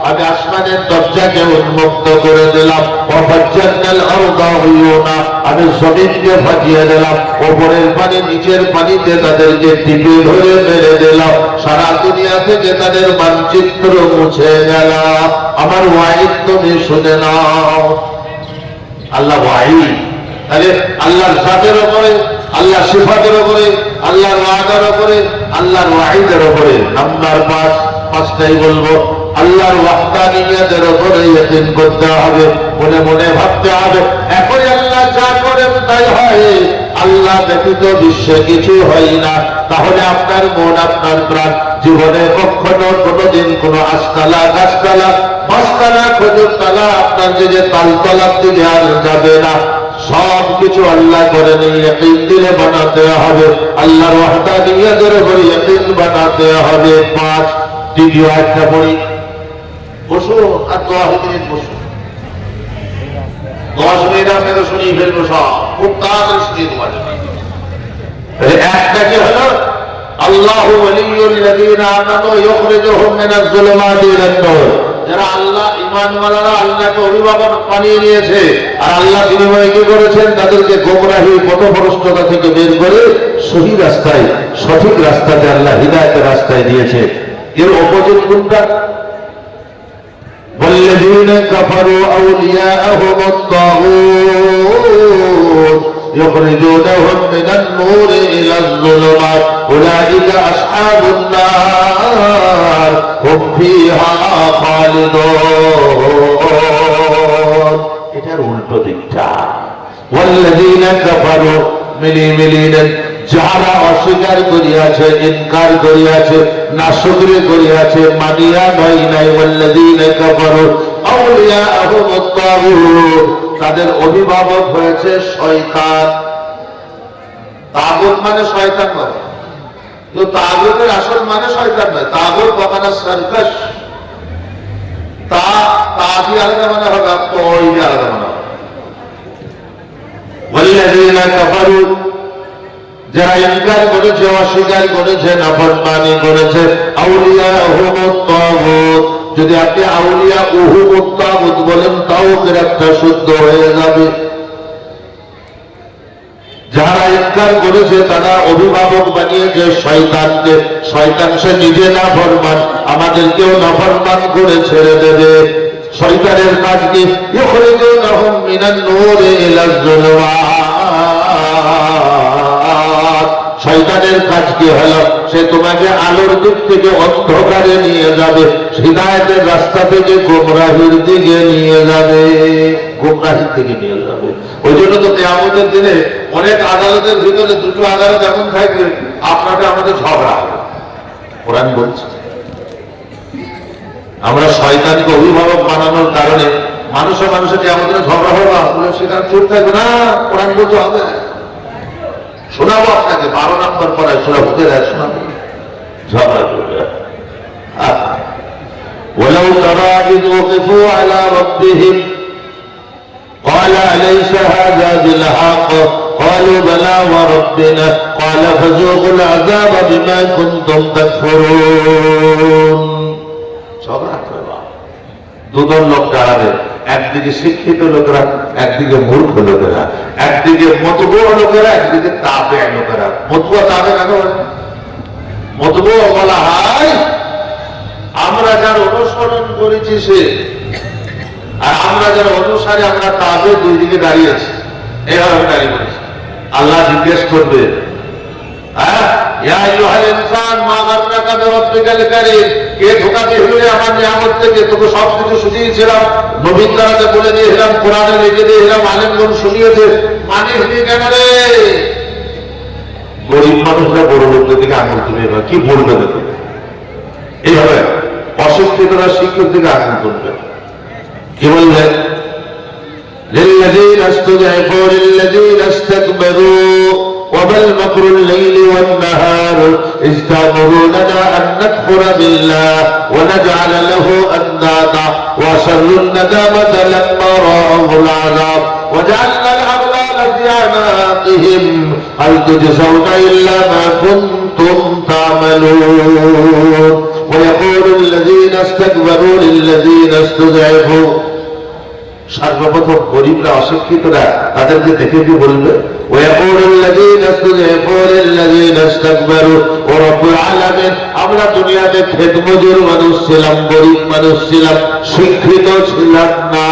আমি আসমানের দরজাকে উন্মুক্ত করে দিলাম। ওয়াফাজ্জারনাল আরদা উয়ুনা, আমি জমিনকে ফাটিয়ে দিলাম। উপরের পানি নিচের পানিতে তাদেরকে টিপে ধরে মেরে দিলাম। সারা দুনিয়া থেকে তাদের মানচিত্র মুছে গেল। আমার ওয়াহিদ তুমি শুনে নাও। আল্লাহ ওয়াহিদ, তাহলে আল্লাহর জাতের উপরে, আল্লাহর সিফাতের উপরে, আল্লাহর ওয়াদার উপরে, আল্লাহর ওয়াহিদের উপরে। নাম্বার 5, 5টাই বলবো। আল্লাহর ওয়াহদানিয়তের উপরে ইয়াকিন করতে হবে, মনে মনে ভাবতে হবে একই আল্লাহ যা করেন তাই হয়, আল্লাহ ব্যতীত বিশ্বে কিছু হয় না। তাহলে আপনার মন, আপনার প্রাণ জীবনে কখনো কোনোদিন কোনো আস্তালা, গাছতলা, মাছতলা, খজুর তলা, আপনার যে তালতলার দিকে আর যাবে না। সব কিছু আল্লাহ করে নিয়ে ইয়াকিন দিলে বানাতে হবে, আল্লাহর ওয়াহদানিয়তের উপরে ইয়াকিন বানাতে হবে। 5, দ্বিতীয় একটা পড়ি। বসো আর 10 মিনিট বসো, 10 মিনিট আপনাকে শুনিয়ে ফেলবো সব, খুব তাড়াতাড়ি শুনিয়ে দেওয়া যাবে। একটা কি হলো, আল্লাহু ওয়ালিয়ুল্লাযীনা আমানু ইখরিজুহুম মিনাজ যুলুমাতি ইলান নূর। যারা আল্লাহ ঈমানওয়ালারা আল্লাহকে অভিভাবক বানিয়ে নিয়েছে, আর আল্লাহ বিনিময়ে কি করেছেন, তাদেরকে গোমরাহি পথভ্রষ্টতা থেকে বের করে সহি রাস্তায়, সঠিক রাস্তাতে আল্লাহ হিদায়াতের রাস্তায় দিয়েছে। এর অপোজিট কোনটা? والذين كفروا أولياءهم الطاغوت يخرجونهم من النور إلى الظلمات أولئك أصحاب النار هم فيها خالدون। এটার উল্টো দিকটা। والذين كفروا মিলিয়ে যারা অস্বীকার করিয়াছে, ইনকার করিয়াছে, নাশকরি করিয়াছে, মানিয়া নয় নাই, ওয়াল্লাযীনা কাফারু আউলিয়াহুমুত তাগুত, তাদের অভিভাবক হয়েছে শয়তান। তাগুত মানে শয়তান নয়, তো তাগুতের আসল মানে শয়তান নয়। তাগুত মানে সার্কাস, তা দিয়ে আলাদা মানে হবে, তয় দিয়ে আলাদা মানে হবে। ওয়াল্লাযীনা কাফারু, যারা ইনকার করেছে, অস্বীকার করেছে, নাফরমানি করেছে, আউলিয়াহুমুত তাগুত। যদি আপনি আউলিয়াহুমুত তাগুত বলেন, তাও একটা শুদ্ধ হয়ে যাবে। যারা ইনকার করেছে তারা অভিভাবক বানিয়েছে শয়তানকে। শয়তান সে নিজে নাফরমান, আমাদেরকেও নাফরমান করে ছেড়ে দেবে। শয়তানের কাজ কি? ইখরিজুনহুম মিনান নূরি ইলাজ যুলুমাত। শয়তানের কাজ কি হলো? সে তোমাকে আলোর দিক থেকে অন্ধকারে নিয়ে যাবে, হিদায়াতের রাস্তা থেকে গোমরাহির দিকে নিয়ে যাবে, গোমরাহির দিকে নিয়ে যাবে। ওই জন্য তো কিয়ামতের দিনে অনেক আদালতের ভিতরে দুটো আদালত এমন থাকবে, আপনাকে আমাদের ঝগড়া হবে। কোরআন বলছে আমরা শয়তানকে অভিভাবক বানানোর কারণে মানুষের কিয়ামতের ঝগড়া হবে, সেখানে চুপ থাকবে না। কোরআন বলতে হবে, শোনাবো আপনাকে 12 নম্বর পড়ায় শোনা হতে দেয়, শোনাবো, ঝগড়া করবে। ولو ترى إذ وقفوا على ربهم قال أليس هذا بالحق قالوا بلى وربنا قال فذوقوا العذاب بما كنتم تكفرون। ঝগড়া করবা, দুদল লোক দাঁড়াবে, একদিকে শিক্ষিত লোকেরা, একদিকে মূর্খ লোকেরা, একদিকে মতবুয়া লোকেরা, একদিকে তাবে লোকেরা। মতবুয়া তাবে কেন? মতবুয়া বলা হয় আমরা যার অনুসরণ করেছি সে, আর আমরা যারা অনুসারে আমরা তাবে দুই দিকে দাঁড়িয়েছি, এইভাবে দাঁড়িয়ে করেছি। আল্লাহ জিজ্ঞেস করবে, কে ধোকা দিয়ে আমার নিয়ামত থেকে? তোকে সবকিছু শুনিয়েছিলাম, নবীন দ্বারা বলে দিয়েছিলাম, কোরআনে লিখে দিয়েছিলাম, আলেমগণ শুনিয়েছে, মানিসনি কেন রে? গরিব মানুষরা বড় লোকদের দিকে আঙুল তুলে কি বলবে দেখো, এইভাবে অশিক্ষিতরা শিক্ষক দিকে আঙুল তুলবে। কি বলবেন? للذين استضعفوا للذين استكبروا وبل مكر الليل والنهار إذ تأمروننا أن نكفر بالله ونجعل له أندادا وأسروا الندامة لما رأوا العذاب وجعلنا الأغلال في أعناقهم هل تجزون إلا ما كنتم تعملون ويقول الذين استكبروا للذين استضعفوا। সর্বপ্রথম গরিবরা, অশিক্ষিতরা তাদেরকে দেখে কি বলবে? আমরা দুনিয়াতে খেত মজুর মানুষ ছিলাম, গরিব মানুষ ছিলাম, শিক্ষিত ছিলাম না,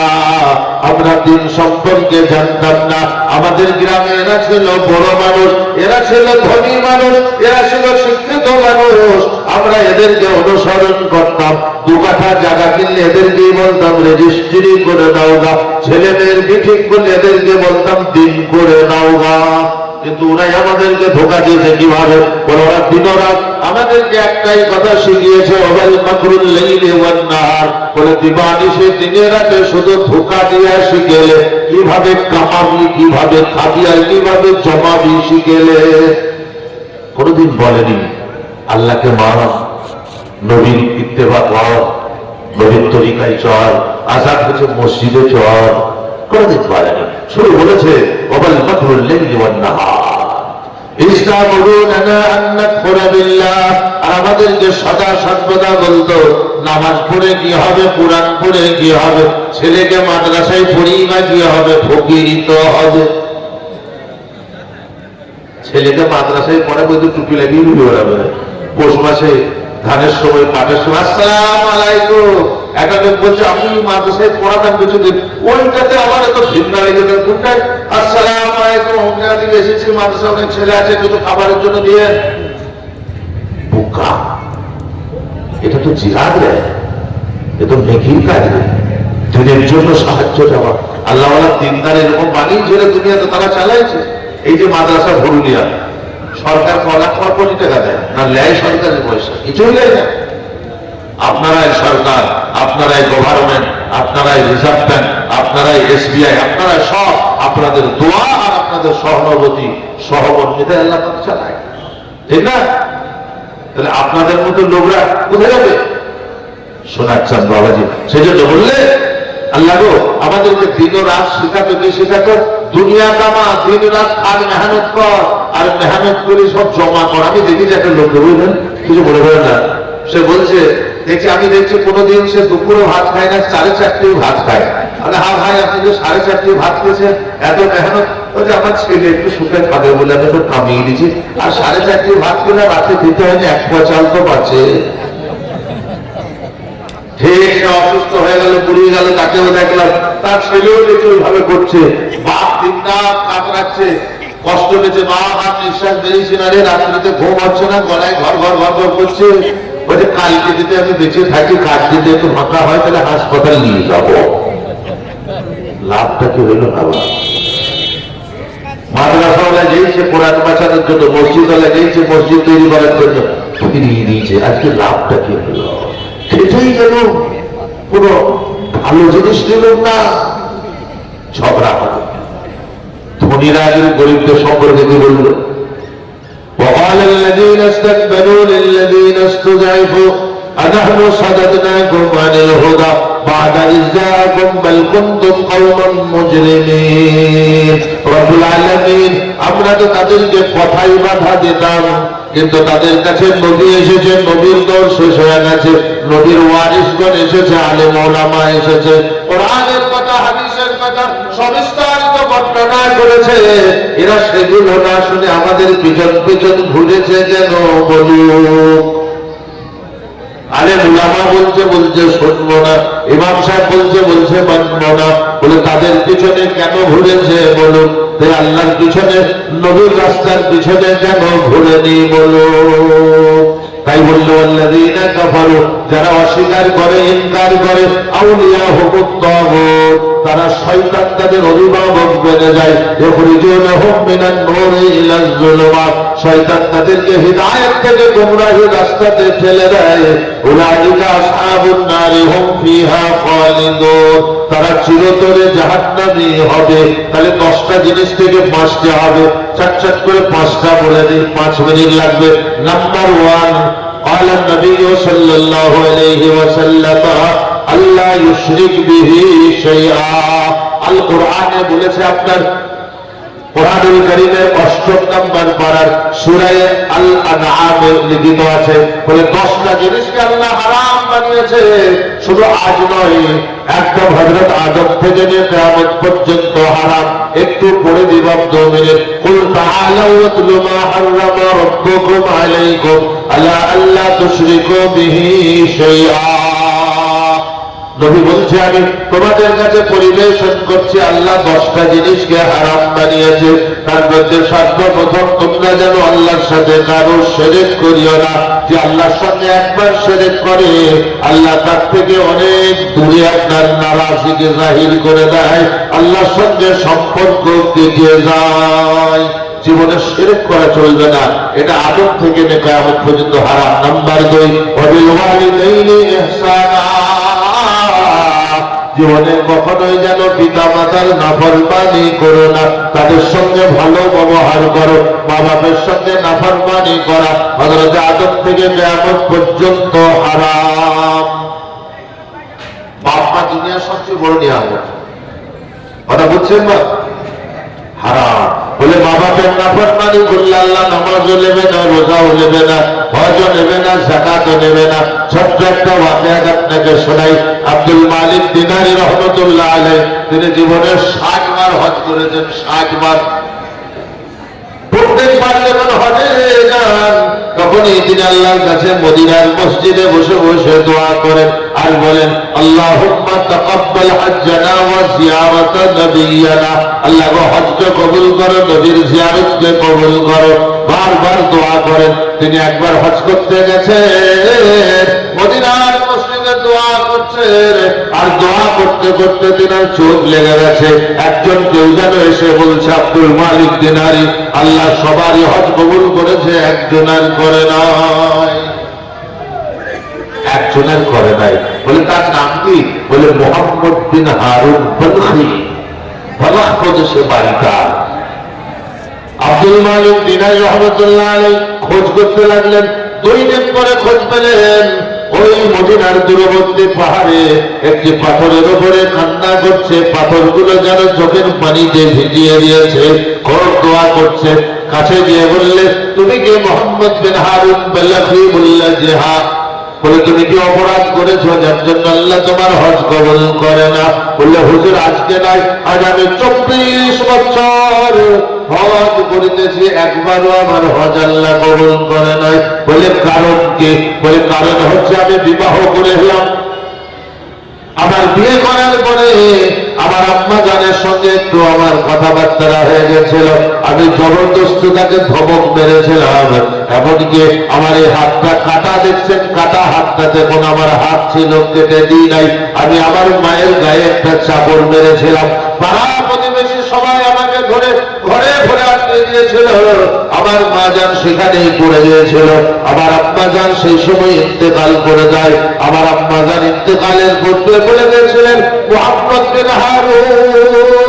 আমরা দিন সম্পর্কে জানতাম না। আমাদের গ্রামে এরা ছিল বড় মানুষ, এরা ছিল ধনী মানুষ, এরা ছিল শিক্ষিত মানুষ, আমরা এদেরকে অনুসরণ করতাম। 2 কাঠা জায়গা কিনলে এদেরকেই বলতাম রেজিস্ট্রি করে দাও গা, ছেলে মেয়ের ঠিক করলে এদেরকে বলতাম দিন করে দাও গা। কিন্তু ওরাই আমাদেরকে ধোকা দিয়েছে কিভাবে? ওরা দিনরাত আমাদেরকে একটাই কথা শিখিয়েছে, ওয়াল মাকরুল লাইলি ওয়ান নাহার, বলে দিবানিশে দিনে রাতে শুধু ধোকা দিয়ে শিখেলে, কিভাবে কামাবি, কিভাবে খাবি, আর কিভাবে জমাবি শিখেলে। কোনদিন বলেনি আল্লাহকে মান, নবীর ইত্তেবা কর, নবীর তরিকায় চল, আজাদ হচ্ছে মসজিদে চল, কোনদিন বলেনি। শুরু বলেছে ওয়াল মাকরুল লাইলি ওয়ান নাহার ইস্তামরুনা আন নাকফুরা বিল্লাহ। আর আমাদেরকে সদা সর্বদা বলতো নামাজ পড়ে কি হবে, কোরআন পড়ে কি হবে, ছেলেকে মাদ্রাসায় পড়িয়ে বা কি হবে, ফকিরই তো হবে। ছেলেকে মাদ্রাসায় পড়ে বলতে টুপি লাগিয়ে ঘুরে বেড়াবে, পৌষ মাসে ধানের সময়, পাটের সময় আসসালামু আলাইকুম। একটা লোক বলছে আমি মাদ্রাসায় পড়াতাম কিছুদিন, ওইটাতে আমার এত ভিন্ন লেগে যায়, কোনটায় আসসালামু আলাইকুম, অন্য জায়গা থেকে এসেছি, মাদ্রাসা অনেক ছেলে আছে, কিন্তু খাবারের জন্য দিয়ে বোকা। এটা তো জিহাদ রে, এ তো নেকির কাজ রে, দিনের জন্য সাহায্য দেওয়া। আল্লাহওয়ালা দিনদার এরকম বানিয়েছিল দুনিয়াতে, তারা চালাইছে। এই যে মাদ্রাসা ভরুলিয়া, সরকার লাখ কোটি টাকা দেয় না, লেয় সরকারের পয়সা, কিছুই দেয় না। আপনারাই সরকার, আপনারাই গভর্নমেন্ট, আপনারাই রিজার্ভ ব্যাংক, আপনারাই SBI, আপনারা সব আপনাদের দোয়া আর আপনাদের সহানুভূতি সহকর্মীদের আল্লাহ চালায়, ঠিক না? তাহলে আপনাদের মতো লোকরা কোথায় যাবে? শোনাচ্ছেন বাবাজি, সেই জন্য বললে আল্লাহ গো আমাদেরকে দিন রাত শেখাতো, কি শেখাতো? দুনিয়া কামা, দিন রাত কাজ মেহনত কর, আর মেহনত করে সব জমা কর। আমি দেখি যে একটা লোককে, বুঝলেন, কিছু বলে বলেন না, সে বলছে আমি দেখছি কোনোদিন সে দুপুরও ভাত খায় না, 4:30 ভাত খায়। আরে হ্যাঁ ভাই, আপনি যে 4:30 ভাত খেয়েছেন, এত মেহনত, ওই যে আমার ছেলে একটু সুখে খাবে বলে আমি তো কামিয়ে দিচ্ছি, আর 4:30 ভাত খেলে রাতে দিতে হয়নি, 1 পোয়া চাল তো বাঁচে, খেয়ে সে অসুস্থ হয়ে গেল, পুড়িয়ে গেল, তাকেও দেখলাম, তার ছেলেও দেখে ওইভাবে করছে। বাপ তিনটা কাতরাচ্ছে, কষ্ট পেয়েছে, মা আর নিঃশ্বাস বেরিয়েছে না রে, রাত্রিতে ঘুম হচ্ছে না, গলায় ঘর ঘর ঘর ঘর করছে। বলছে কালকে যদি আমি বেঁচে থাকি, কাজ যদি একটু ফাঁকা হয় তাহলে হাসপাতাল নিয়ে যাব। লাভটা কি হইল না? মাদ্রাসাওয়ালা যেইছে কোরআন বাঁচানোর জন্য, মসজিদওয়ালা যেইছে মসজিদ তৈরি করার জন্য, ফিরিয়ে দিয়েছে। আজকে লাভটা কি হলো? সেটাই যেন কোন ভালো জিনিস নিল না, ঝগড়া হবে। ধনীরা আগে গরিবদের সম্পর্কে কি বলল? وقال الذين استكبروا للذين استضعفوا أنحن صددناكم عن الهدى بعد إذ جاءكم بل كنتم قوما مجرمين رب العالمين আমরা তো তাদেরকে কথাই বাধা দিতাম, কিন্তু তাদের কাছে নবী এসেছে, নবীর দল শেষ হয়ে গেছে, নবীর ওয়ারিসগণ এসেছে, আলেম ওলামা এসেছে, কোরআনের কথা হাদিসের কথা সবিস্তারিত বর্ণনা করেছে। এরা সেগুলো না শুনে আমাদের পিছন পিছন ঘুরেছে কেন বলুন? আরে উলামা বলছে বলছে শুনবো না, ইমাম সাহেব বলছে বলছে মানবো না, বলে তাদের পিছনে কেন ঘুরেছে বলুন? তাই আল্লাহর পিছনে, নবীর রাস্তার পিছনে কেন ঘুরেনি বলুন? তাই বললো আল্লাযীনা কাফারু, যারা অস্বীকার করে, ইনকার করে, আউলিয়া হুমুত তাগুত, তারা শয়তান তাদের অভিভাবক বেনে যায়। ইখরিজুনহুম মিনান নূরি ইলাজ যুলুমাত, শয়তান তাদেরকে হিদায়াত থেকে গোমরাহির রাস্তাতে ঠেলে দেয়। উলাইকা আসহাবুন নারি হুম ফিহা খালিদুন, তারা চিরতরে জাহান্নামী হবে। তাহলে 10টা জিনিস থেকে 5টা হবে, চট করে 5টা বলে দিই, 5 মিনিট লাগবে। নাম্বার 1, قال النبي صلى الله عليه وسلم আল্লাহ ইউশরিক বিহি শাইআ। আল কোরআনে বলেছে, আপনার কোরআনুল কারীমের 8 নম্বর পারার সূরা আল আনআমে লিখিত আছে, বলে 10টা জিনিসকে আল্লাহ হারাম বানিয়েছে। শুধু আজ নয়, একদম হযরত আদম থেকে নিয়ে কিয়ামত পর্যন্ত হারাম। একটু পড়ে দিব 2 মিনিট। কুল তাআলাউ ওয়াতলু মা হারামা রাব্বুকুম আলাইকুম আলা আল্লা তুশরিকু বিহি শাইআ। নবী বলছে, আমি তোমাদের কাছে পরিবেশন করছি আল্লাহ 10টা জিনিসকে হারাম বানিয়েছে। তার মধ্যে সর্বপ্রথম, তোমরা যেন আল্লাহর সাথে কারো শিরক করিও না। যে আল্লাহর সঙ্গে একবার শিরক করে, আল্লাহ তার থেকে অনেক দূরে আপনার নারাজিকে জাহির করে দেয়, আল্লাহর সঙ্গে সম্পর্ক কেটে যায়। জীবনে শিরক করা চলবে না, এটা আদম থেকে কিয়ামত পর্যন্ত হারাম। নাম্বার 2, ওয়াবিল ওয়ালিদাইনি ইহসানা, জীবনে কখনোই যেন পিতা মাতার নাফরমানি করো না, তাদের সঙ্গে ভালো ব্যবহার করো। মা বাপের সঙ্গে নাফরমানি করা হযরত আদম থেকে কিয়ামত পর্যন্ত হারাম। বাপ মা দুনিয়ার সবচেয়ে বড় নিয়ামত, কথা বুঝছেন না? হারাম বলে মা বাপের নাফরমানি করলে আল্লাহ নামাজও নেবে না, রোজাও নেবে না, হজও নেবে না, যাকাতও নেবে না। ছোট্ট একটা ওয়াকিয়া আপনাকে শোনাই। আব্দুল মালিক দিনারি রহমতুল্লাহ আলাইহি, তিনি জীবনে 60 বার হজ করেছেন। 60 বার। প্রত্যেকবার যখন হজে যান, তখনই তিনি আল্লাহর কাছে মদিনার মসজিদে বসে বসে দোয়া করেন আর বলেন, আল্লাহুম্মা তাকাব্বাল হজ্জানা ওয়া জিয়ারাত নবিয়্যানা, আল্লাহ গো হজকে কবুল করো, নবীর জিয়ারতকে কবুল করো। বারবার দোয়া করেন। তিনি একবার হজ করতে গেছেন, মদিনার মসজিদে দোয়া করছেন, আর দোয়া করতে করতে তিনার চোখ লেগে গেছে। একজন কেউ যেন এসে বলছে, আব্দুল মালিক দিনারি, আল্লাহ সবারই হজ কবুল করেছে, একজনের করে নাই। একজনের করে নাই। বলে তার নাম কি? বলে মুহাম্মদ বিন হারুন বলখি, বলখ প্রদেশে বাড়ি তার। আব্দুল মালিক দিনারি রহমতুল্লাহ আলাইহি খোঁজ করতে লাগলেন। 2 দিন পরে খোঁজ পেলেন, ওই মদিনার দূরবর্তী পাহাড়ে একটি পাথরের উপরে কান্না করছে, পাথরগুলো যেন চোখের পানিতে ভিজিয়ে দিয়েছে, খুব দোয়া করছে। কাছে গিয়ে বললে, তুমি কি মুহাম্মদ বিন হারুন বলখি? বললে যে হ্যাঁ। বলে তুমি কি অপরাধ করেছো যার জন্য আল্লাহ তোমার হজ কবুল করে না? বললে হুজুর আজকে নাই, আজ আমি 24 বছর হজ করিতেছি, একবারও আমার হজ আল্লাহ কবুল করে নাই। বলে কারণ কি? বলে কারণ হচ্ছে আমি বিবাহ করে এলাম, আমার বিয়ে করার পরে আমার আম্মা জানের সঙ্গে একটু আমার কথাবার্তা হয়ে গেছিল, আমি জবরদস্তি তাকে ধমক মেরেছিলাম। এমনকি আমার এই হাতটা কাটা দেখছেন, কাটা হাতটাতে কোন আমার হাত ছিল, কেটে দিই নাই। আমি আমার মায়ের গায়ে একটা চাপড় মেরেছিলাম। পাড়া প্রতিবেশী সবাই আমাকে ধরে ঘরে ঘরে আটকে দিয়েছিল। আমার মা জান সেখানেই পড়ে গিয়েছিল। আমার আম্মা জান সেই সময় ইন্তেকাল করে যায়। আমার আম্মা জান ইন্তেকালের পূর্বে বলে গিয়েছিলেন, মুহাম্মদ বিন হারুন,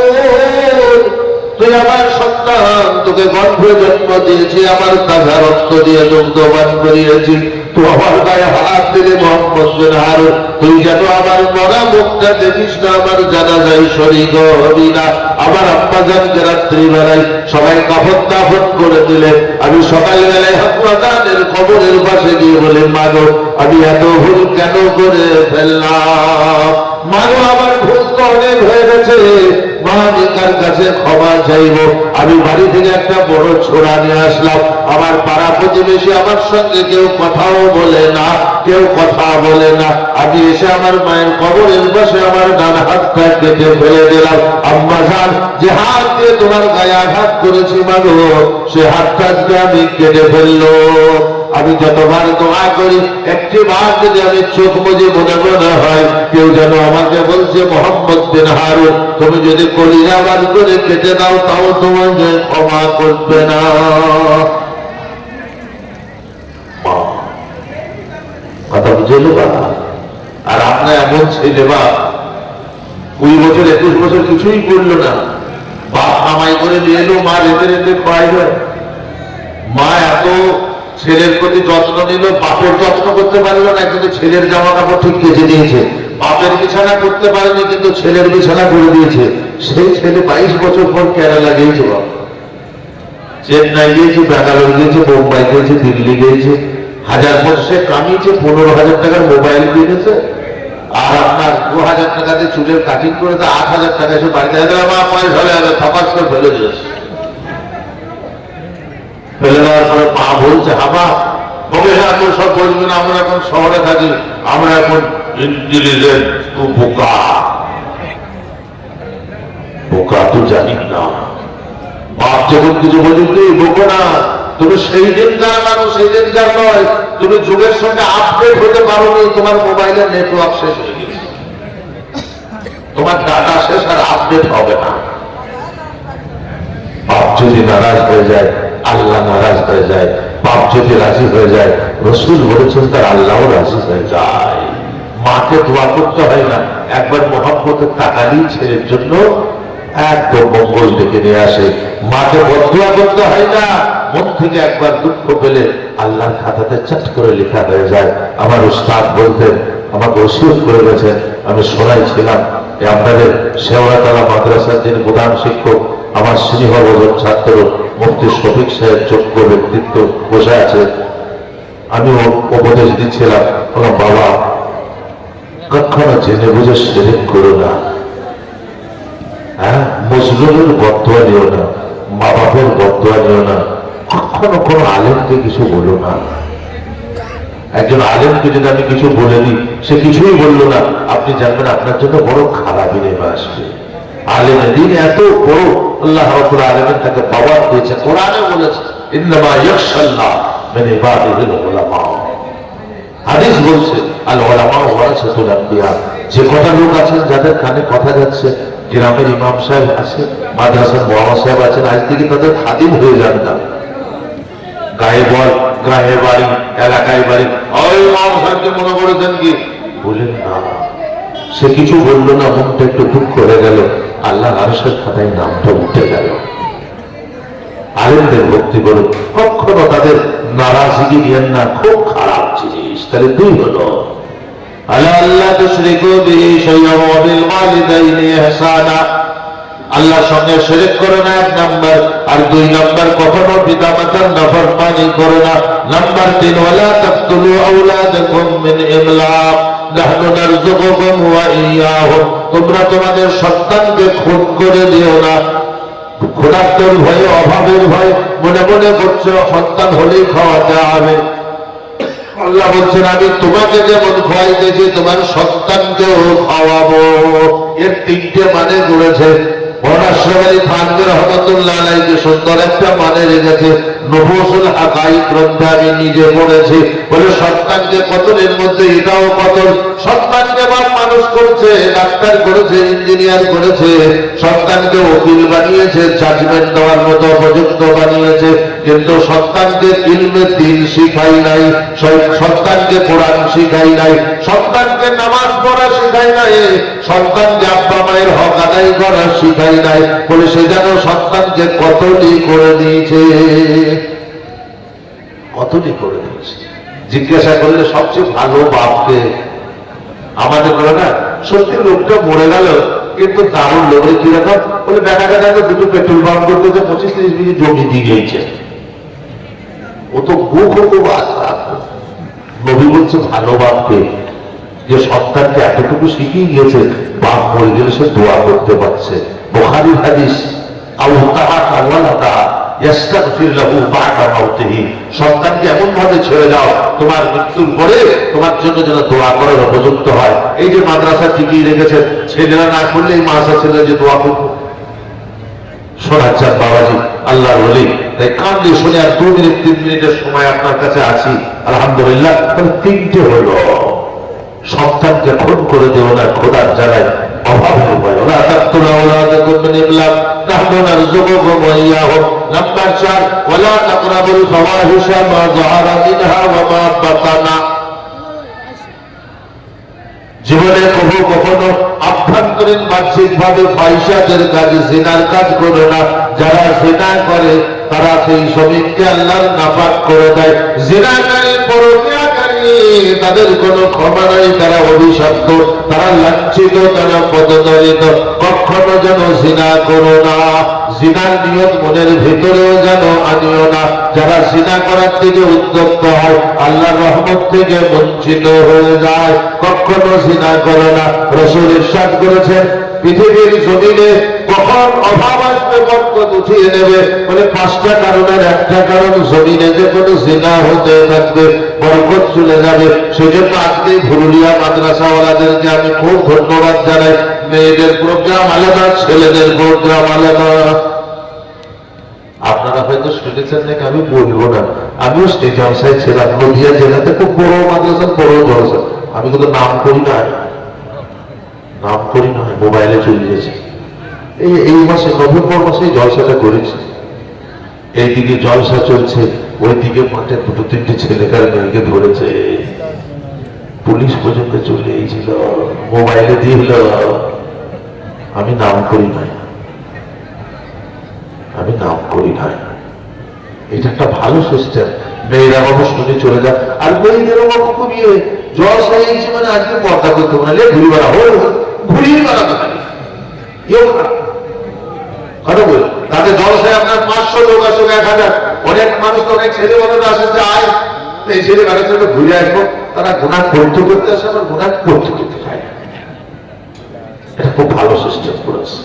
তুই আমার সন্তান, তোকে গর্ভে জন্ম দিয়েছি, আমার তাজা রক্ত দিয়ে দুগ্ধপান করিয়েছি, তুই আমার গায়ে হাত দিলে মোহাম্মদ বিন হারুন, তুই যেন আমার মরা মুখটা দেখিস না, আমার জানাজায় শরীক হবি না। আমার আম্মা জানকে রাত্রিবেলায় সবাই কাফন দাফন করে দিলেন। আমি সকালবেলায় আম্মা জানের কবরের পাশে গিয়ে বলে, মাগো আমি এত ভুল কেন করে ফেললাম, মাগো আমার ভুল তো অনেক হয়ে গেছে, মা আমি কার কাছে ক্ষমা চাইব। আমি বাড়ি থেকে একটা বড় ছোড়া নিয়ে আসলাম। আমার পাড়া প্রতিবেশী আমার সঙ্গে কেউ কথাও বলে না, কেউ কথা বলে না। আমি এসে আমার মায়ের কবরের পাশে আমার ডান হাতটা কেটে ফেলে দিলাম। আম্মা জান, যে হাত দিয়ে তোমার গায়ে আঘাত করেছি মাগো, সে হাতটা আমি কেটে ফেললো। আমি যতবার দোয়া করি, একটি বার যদি আমি চোখ বুজে মনে মনে হয় কেউ যেন আমাকে বলছে, মোহাম্মদ বিন হারুন, তুমি যদি কলিজা বার করে কেটে দাও, তাও তোমাকে ক্ষমা করবে না। কথা বুঝলো বা? আর আপনার এমন ছেলে বা 20 বছর 21 বছর কিছুই করলো না, বাপ কামাই করে নিয়ে এলো, মা রেতে রেতে খাওয়াইলো। মা এত ছেলের প্রতি যত্ন নিল, বাপের যত্ন করতে পারলো না, কিন্তু ছেলের জামা কাপড় ঠিক কেচে দিয়েছে। বাপের বিছানা করতে পারেনি, কিন্তু ছেলের বিছানা করে দিয়েছে। সেই ছেলে 22 বছর পর কেরালা গিয়েছে, বাবা চেন্নাই গিয়েছে, ব্যাঙ্গালোর গিয়েছে, বোম্বাই গিয়েছে, দিল্লি গিয়েছে, 1000 বছর কামিয়েছে, 15,000 টাকার মোবাইল কিনেছে। আর আপনার 2000 টাকা দিয়ে চুলের কাটিং করে, 8,000 টাকা এসে বাড়িতে আমার পয়সা হলে থাপাস করে ফেলে দিয়েছে। ফেলে দেওয়ার পরে মা বলছে, হামা তবে হ্যাঁ তো সব বলবেন, আমরা এখন শহরে থাকি, আমরা এখন ইন্টেলিজেন্ট, বোকা বোকা তো জানি না। বাপ যখন কিছু বলি, তুই বোকা না, তুমি সেই দিনকার মানুষ, সেই দিনকার নয়। তুমি যুগের সঙ্গে আপডেট হতে পারো নি, তোমার মোবাইলের নেটওয়ার্ক শেষ হয়ে গেছে, তোমার ডাটা শেষ, আর আপডেট হবে না। বাপ যদি নারাজ হয়ে যায়, আল্লাহ নারাজ হয়ে যায়। বাপ যদি রাজি হয়ে যায়, রসুল বলেছেন তার আল্লাহও রাজি হয়ে যায়। মাকে দোয়া করতে হয় না, একবার মহব্বতের তাকালেই ছেলের জন্য একদম মঙ্গল ডেকে নিয়ে আসে। মাকে বদদোয়া করতে হয় না, মন থেকে একবার দুঃখ পেলে আল্লাহর খাতাতে চট করে লেখা হয়ে যায়। আমার উস্তাদ বলতেন, আমাকে ওসিয়ত করে গেছেন, আমি শোনাইছিলাম, আপনাদের শেওড়াতলা মাদ্রাসার যিনি প্রধান শিক্ষক, আমার স্নেহভোজন ছাত্র মুফতি শফিক সাহেব, যোগ্য ব্যক্তিত্ব বসে আছে, আমি উপদেশ দিচ্ছিলাম, বললাম বাবা কখনো জেনে বুঝে শিরক করো না, হ্যাঁ মজলুমের বদদোয়া নিও না, মা বাপের বদদোয়া নিও না, কখনো কোনো আলেমকে কিছু বলো না। একজন আলেমকে যদি আমি কিছু বলে দিই, সে কিছুই বললো না, আপনি জানবেন আপনার জন্য বড় খারাপই নেমে আসবে। আলেমের দিন এত বড়, আল্লাহ রাব্বুল আলামিন তাকে পাওয়ার দিয়েছে। কোরআনে বলেছে, ইন্নামা ইয়াখশাল্লাহ মিন ইবাদিহিল উলামা। হাদিস বলছে, আল উলামা ওয়ারাসাতুল আম্বিয়া। যে কটা লোক আছেন যাদের কানে কথা যাচ্ছে, গ্রামের ইমাম সাহেব আছে, মাদ্রাসার মুআজ্জিন সাহেব আছেন, আজ থেকে তাদের খাদিম হয়ে যান না। গায়ে বল, গায়ে বাড়ি, এলাকায় বাড়ি, ওই ইমাম সাহেবকে মনে করেছেন কি বলেন না। সে কিছু বললো না, মনটা একটু দুঃখ হয়ে গেল, আল্লাহর আরশের খাতায় নামটা উঠে গেল। আলেমদের ভক্তি করুন, কখনো তাদের নারাজগি দিয়েন না, খুব খারাপ জিনিস। তাহলে দুই হলো, আল্লাহ তুশরিকু বিহি শাইআন ওয়া বিল ওয়ালিদাইনি ইহসানা, আল্লাহর সঙ্গে শিরক করো না, 1 নাম্বার। আর 2 নাম্বার, কখনো পিতামাতার নাফরমানি করো না। নাম্বার 3, ওয়ালা তাকতুলু আওলাদাকুম মিন ইমলাক, নাহনু নারযুকুকুম ওয়া ইয়্যাহুম, তোমরা তোমাদের সন্তানকে খুন করে দিও না। ক্ষুধার্তর ভয়ে, অভাবের ভয়ে মনে মনে করছো সন্তান হলেই খাওয়াতে হবে, আল্লাহ বলছেন আমি তোমাকে যেমন খাওয়াইতেছি তোমার সন্তানকেও খাওয়াবো। এর তিনটে মানে করেছে মহারাষ্ট্রবাদী থানভীর রহমতুল্লাহ আলাইহি সুন্দর একটা মানে রেখেছে। নফুসুল হাকাইক গ্রন্থে আমি নিজে পড়েছি। বলে সন্তানকে কতলের মধ্যে এটাও কতল। সন্তানকে বাপ মানুষ করছে, ডাক্তার করেছে, ইঞ্জিনিয়ার করেছে, সন্তানকে উকিল বানিয়েছে, জাজমেন্ট দেওয়ার মতো উপযুক্ত বানিয়েছে, কিন্তু সন্তানকে ইলমে দ্বীন শিখাই নাই, সন্তানকে কোরআন শিখাই নাই, সন্তানকে নামাজ পড়া শিখাই নাই, সন্তানকে আব্বা মায়ের হক আদায় করা শিখাই নাই। বলে সে যেন সন্তানকে কতটি করে দিয়েছে, কতটি করে দিয়েছে। জিজ্ঞাসা করলে সবচেয়ে ভালো বাপকে আমাদের বলে না, সত্যি লোকটা মরে গেল কিন্তু দারুণ লোক। কিরকম বলে দেখা দেখা দুটো পেট্রোল পাম্প করতে 25-30 বিঘে জমি দিয়ে গিয়েছে। ও তো মুখ হতো নবী বলছে ভালো বাপকে, যে সন্তানকে এতটুকু শিখিয়ে গিয়েছে বাপ মরে গেলে সে দোয়া করতে পারছে। বুখারীর হাদিস সন্তানকে এমন ভাবে ছেড়ে দাও তোমার মৃত্যুর পরে তোমার জন্য যেন দোয়া করার উপযুক্ত হয়। এই যে মাদ্রাসা টিকিয়ে রেখেছে, ছেলেরা না করলে এই মাদ্রাসা ছেলে যে দোয়া করবো শোনাচ্ছেন বাবাজি আল্লাহর ওলি। তাই কান্দে শুনে আর 2 মিনিট 3 মিনিটের সময় আপনার কাছে আছি আলহামদুলিল্লাহ। তিনটে হলো সন্তানকে খুন করে দেও না খোদার জ্বালায় অভাবের উপায়। ওরা তাকতুলু আওলাদাকুম মিন ইমলাক নাহনু নারযুকুকুম ওয়া ইয়াহুম। নাম্বার 4 ওয়ালা তাকরাবুল ফাওয়াহিশা মা যাহারা মিনহা ওয়া মা বাতানা। জীবনে কখনো আভ্যন্তরীণ বাহ্যিক ভাবে ফাহিশাতের কাজ, জিনার কাজ করো না। যারা জিনা করে তারা সেই শ্রমিককে আল্লাহর নাপাক করে দেয়। জিনাকারী পরকিয়াকারী তাদের কোনো ক্ষমা নাই, তারা অভিশপ্ত, তারা লাঞ্ছিত, তারা পদদলিত। কখনো যেন জিনা করো না। জিনার নিয়ত মনের ভিতরেও যেন আনিও না। যারা জিনা করার থেকে উদ্যক্ত হয় আল্লাহর রহমত থেকে বঞ্চিত হয়ে যায়। কখনো জিনা করো না। রাসূল ইরশাদ করেছেন পৃথিবীর জমিনে কখন অভাব আসবে বরকত উঠিয়ে নেবে। বলে 5টা কারণের একটা কারণ জমিনে যে কোনো জিনা হতে থাকবে বরকত চলে যাবে। সেজন্য আজকে ভুরুলিয়া মাদ্রাসাওয়ালাদেরকে আমি খুব ধন্যবাদ জানাই। মেয়েদের প্রোগ্রাম আলাদা, ছেলেদের প্রোগ্রাম আলাদা। আপনারা হয়তো শুনেছেন নাকি আমি বলবো না, আমিও স্টেজ জলসায় ছিলাম। নদিয়া জেলাতে খুব বড় মাদ্রাসা, বড় জলসা। আমি কিন্তু নাম করি না, নাম করি না, মোবাইলে চলে গেছে। এই মাসে নভেম্বর মাসে জলসাটা করেছি। এইদিকে জলসা চলছে, ওইদিকে মাঠে 2-3টে ছেলেকার মেয়েকে ধরেছে, পুলিশ পর্যন্ত চলে এসেছিল, মোবাইলে দিয়ে হলো। আমি নাম করি না, আমি নাম করি না। এটা একটা ভালো সিস্টেম। মেয়েরা অনুষ্ঠানে চলে যায়, আর মেয়েদেরও বাবু খুব জলসা হয়েছে মানে আজকে পর্দা করতে পারে ঘুরি বেড়া ঘুরিয়ে বেড়াতে পারি কেউ না। তাদের জলসায় আপনার 500 লোক আসুক 1000, অনেক মানুষ তো অনেক ছেলে বলেরা আসে যে আয় এই ছেলে বেড়ার জন্য ঘুরে আসবো। তারা গুনাহ করতে করতে আসে, আবার গুনাহ করতে করতে খায়। এটা খুব ভালো সিস্টেম করেছে।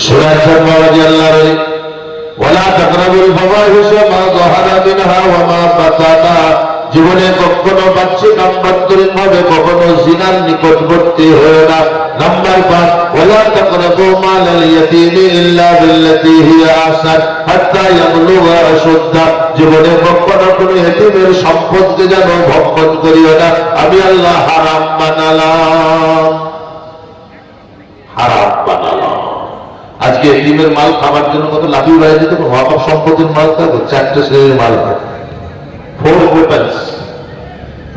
শোনাচ্ছেন বাবাজি আল্লাহর ওলি, ওয়ালা তাকরাবুল ফাওয়াহিশা মা যাহারা মিনহা ওয়া মা বাতানা। জীবনে কখনো বাহ্যিক আভ্যন্তরীণ ভাবে কখনো জিনার নিকটবর্তী হয়ে না। নাম্বার 5 ওয়ালা তাকরাবু মালাল ইয়াতীমি ইল্লা বিল্লাতী হিয়া আহসান হাত্তা ইয়াবলুগা আশুদ্দা। জীবনে কখনো কোনো এতিমের সম্পদকে যেন ভক্ষণ করিও না, আমি আল্লাহ হারাম বানালাম, হারাম বানালাম। আজকে এতিমের মাল খাবার জন্য কত লাঠি উড়াই দিতে, ওয়াকফ সম্পত্তির মাল থাকে 4টে শ্রেণীর মাল থাকে। 4 weapons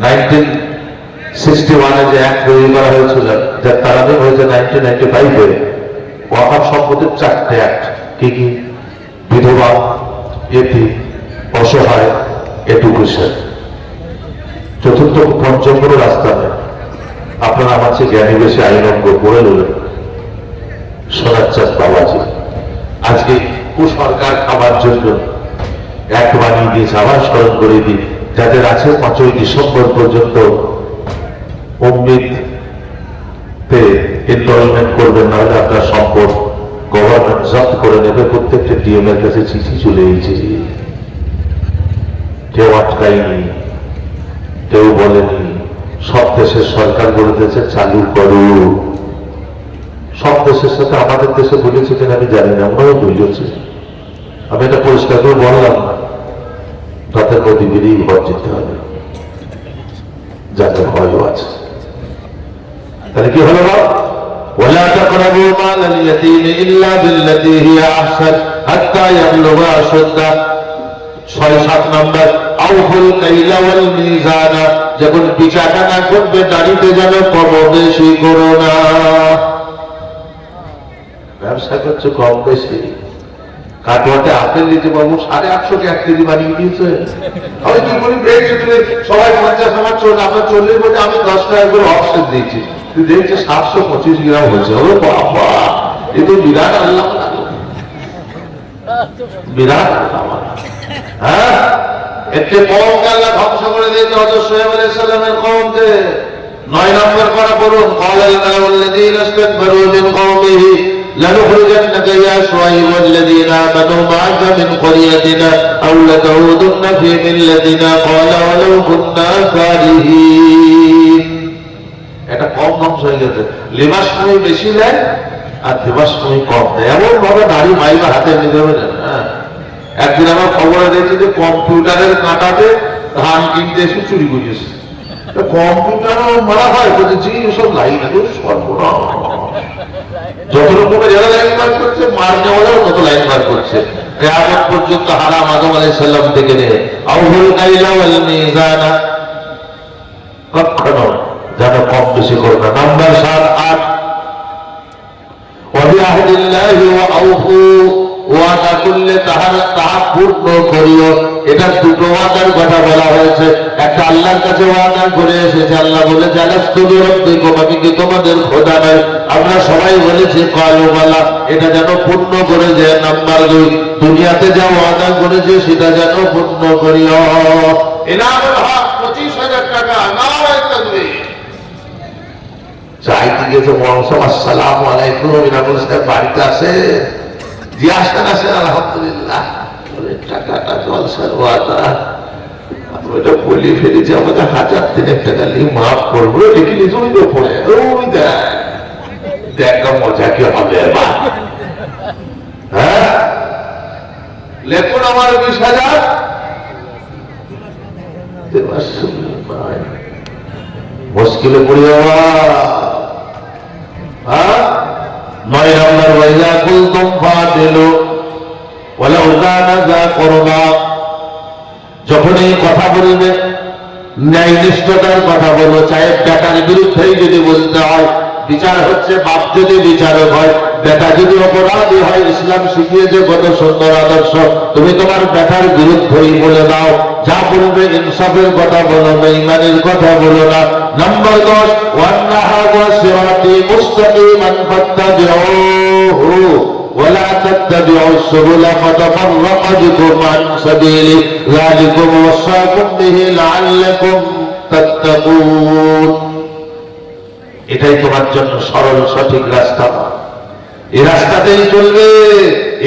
1961 যে অ্যাক্ট তৈরি করা হয়েছিল, যার তারাবিম হয়েছে 1995 ওয়াকফ সম্পত্তির 4টে অ্যাক্ট। কি কি? বিধবা, এতিম, অসহায়, এডুকেশন। চতুর্থ পঞ্চম কোনো রাস্তা নেই। আপনারা আমার চেয়ে জ্ঞানী বেশি আইন অঙ্গ পড়ে নিলেন। শোনাচ্ছেন বাবাজি আজকে কুসরকার খাবার জন্য এক বানিয়ে দিয়েছে। আবার স্মরণ করে দিই, যাদের আছে 5ই ডিসেম্বর পর্যন্ত উম্মিদতে এনরোলমেন্ট করবেন, নাহলে আপনার সম্পদ গভর্নমেন্ট জব্দ করে নেবে। প্রত্যেকটা ডিএম এর কাছে চিঠি চলে এসেছে, কেউ আটকায়নি, কেউ বলেনি, সব দেশের সরকার বলেছে চালু করো। সব দেশের সাথে আমাদের দেশে বলেছে কিনা আমি জানি না, আমরাও বলেছি। আমি এটা পরিষ্কার করে বললাম না, তাদের মধ্যে বেরিয়ে ঘর যেতে হবে, যাদের ভয়ও আছে। তাহলে কি হলো? ولا تقربوا مال اليتيم إلا بالتي هي أحسن حتى يبلغ أشده। 6-7 নম্বর আউফুল কাইলা ওয়াল মিজান, যখন বিচারটা করবে দাঁড়িতে যেন কম বেশি করো না। ব্যবসা করছে কম বেশি, কাটোয়াতে আপেল দিতে বাবু 850 টাকা 1 কেজি বানিয়ে দিয়েছে। আমি কি করি পেয়েছি, তুমি সবাই 50 আমার চল, আমরা 40 বলে আমি 10 টাকা করে অফসেট দিয়েছি, তুই দেখছি 725 গ্রাম হয়েছে। ও বাবা, এ তো বিরাট আল্লাহ, বিরাট আল্লাহ। হ্যাঁ, এতে কওমকে আল্লাহ ধ্বংস করে দিয়েছে। হযরত শুআয়ব আলাইহিস সালামের কওমকে 9 নম্বর করা পড়ুন। ক্বালাল মালাউল্লাযীনা ইসতাকবারু মিন কওমিহি لنخرجنك يا شعيب والذين آمنوا معك من قريتنا أو لتعودن في ملتنا قال ولو كنا كارهين। এটা কম ধ্বংস হয়ে গেছে। লেবাস সময় বেশি দেয় আর দেবাস সময় কম দেয়, এমন ভাবে নারী মাইবা হাতে নিতে হবে না। একদিন আমার খবরে দেখছি যে কম্পিউটারের কাঁটাতে ধান কিনতে এসে চুরি করিয়েছে। কম্পিউটারও মারা হয়, বলছি সব লাইন সর্বনাশ। যত রকমের যারা লাইন বার করছে, মার নেওয়ালাও তত লাইন বার করছে। কিয়ামত পর্যন্ত হারাম আদম আলাইহিস সালাম থেকে নিয়ে আউহুল কাইলা ওয়াল মিজানা, কখনো যেন কম বেশি করো না। নাম্বার 7-8 ওয়া বিআহদিল্লাহি ওয়া আউফু, ওয়াদা করলে তাহা পূর্ণ করিও। এটা দুটো ওয়াদার কথা বলা হয়েছে। একটা আল্লাহর কাছে ওয়াদা করে এসেছে, আল্লাহ বলে জালাস্তু বিরাব্বিকুম, আমি কি তোমাদের খোদা নই? আমরা সবাই বলেছি ক্বালু বালা, এটা যেন পূর্ণ করে যায়। নাম্বার 2, দুনিয়াতে যা ওয়াদা করেছে সেটা যেন পূর্ণ করিও। ইনামুল হক 25,000 টাকা, নারায়ে তাকবীর। চাইতে গেছে মহাসব, আসসালামু আলাইকুম, ইনামুল সাহেব বাড়িতে আছে? জি আসেন আসেন, আলহামদুলিল্লাহ। টাকাটা জলসার ওয়াদা, ওইটা বলে ফেলেছি, আমাদের 1,000-3 টাকা নিয়ে মাফ করবো, লিখে নিয়ে ওই পড়ে ওই দেখ মজা কি হবে এবার। হ্যাঁ, লেখুন আমার 20,000 মুশকিলে পড়ে যাওয়া। হ্যাঁ, 9 নম্বর ওয়াইজা কুলতুম ফাতিলু ওয়ালাউ কানা যা কুরবা, যখন এই কথা বলবে ন্যায়নিষ্ঠতার কথা বলো। চাই বেটার বিরুদ্ধেই যদি বলতে হয়, বিচার হচ্ছে বাপ যদি বিচারক হয়, বেটা যদি অপরাধী হয়, ইসলাম শিখিয়েছে কত সুন্দর আদর্শ। তুমি তোমার বেটার বিরুদ্ধেই বলে দাও, যা বলবে ইনসাফের কথা বলো, বেঈমানের কথা বলো না। নাম্বার 10 ওয়ান্না হাযা সিরাতি মুস্তাকিমান ফাত্তাবিউহু ওয়ালা তাত্তাবিউস সুবুলা ফাতাফাররাকা বিকুম আন সাবিলি যালিকুম ওয়াসাকুম বিহি লাআল্লাকুম তাত্তাকুন। এটাই তোমার জন্য সরল সঠিক রাস্তা। এই রাস্তাতেই চলবে,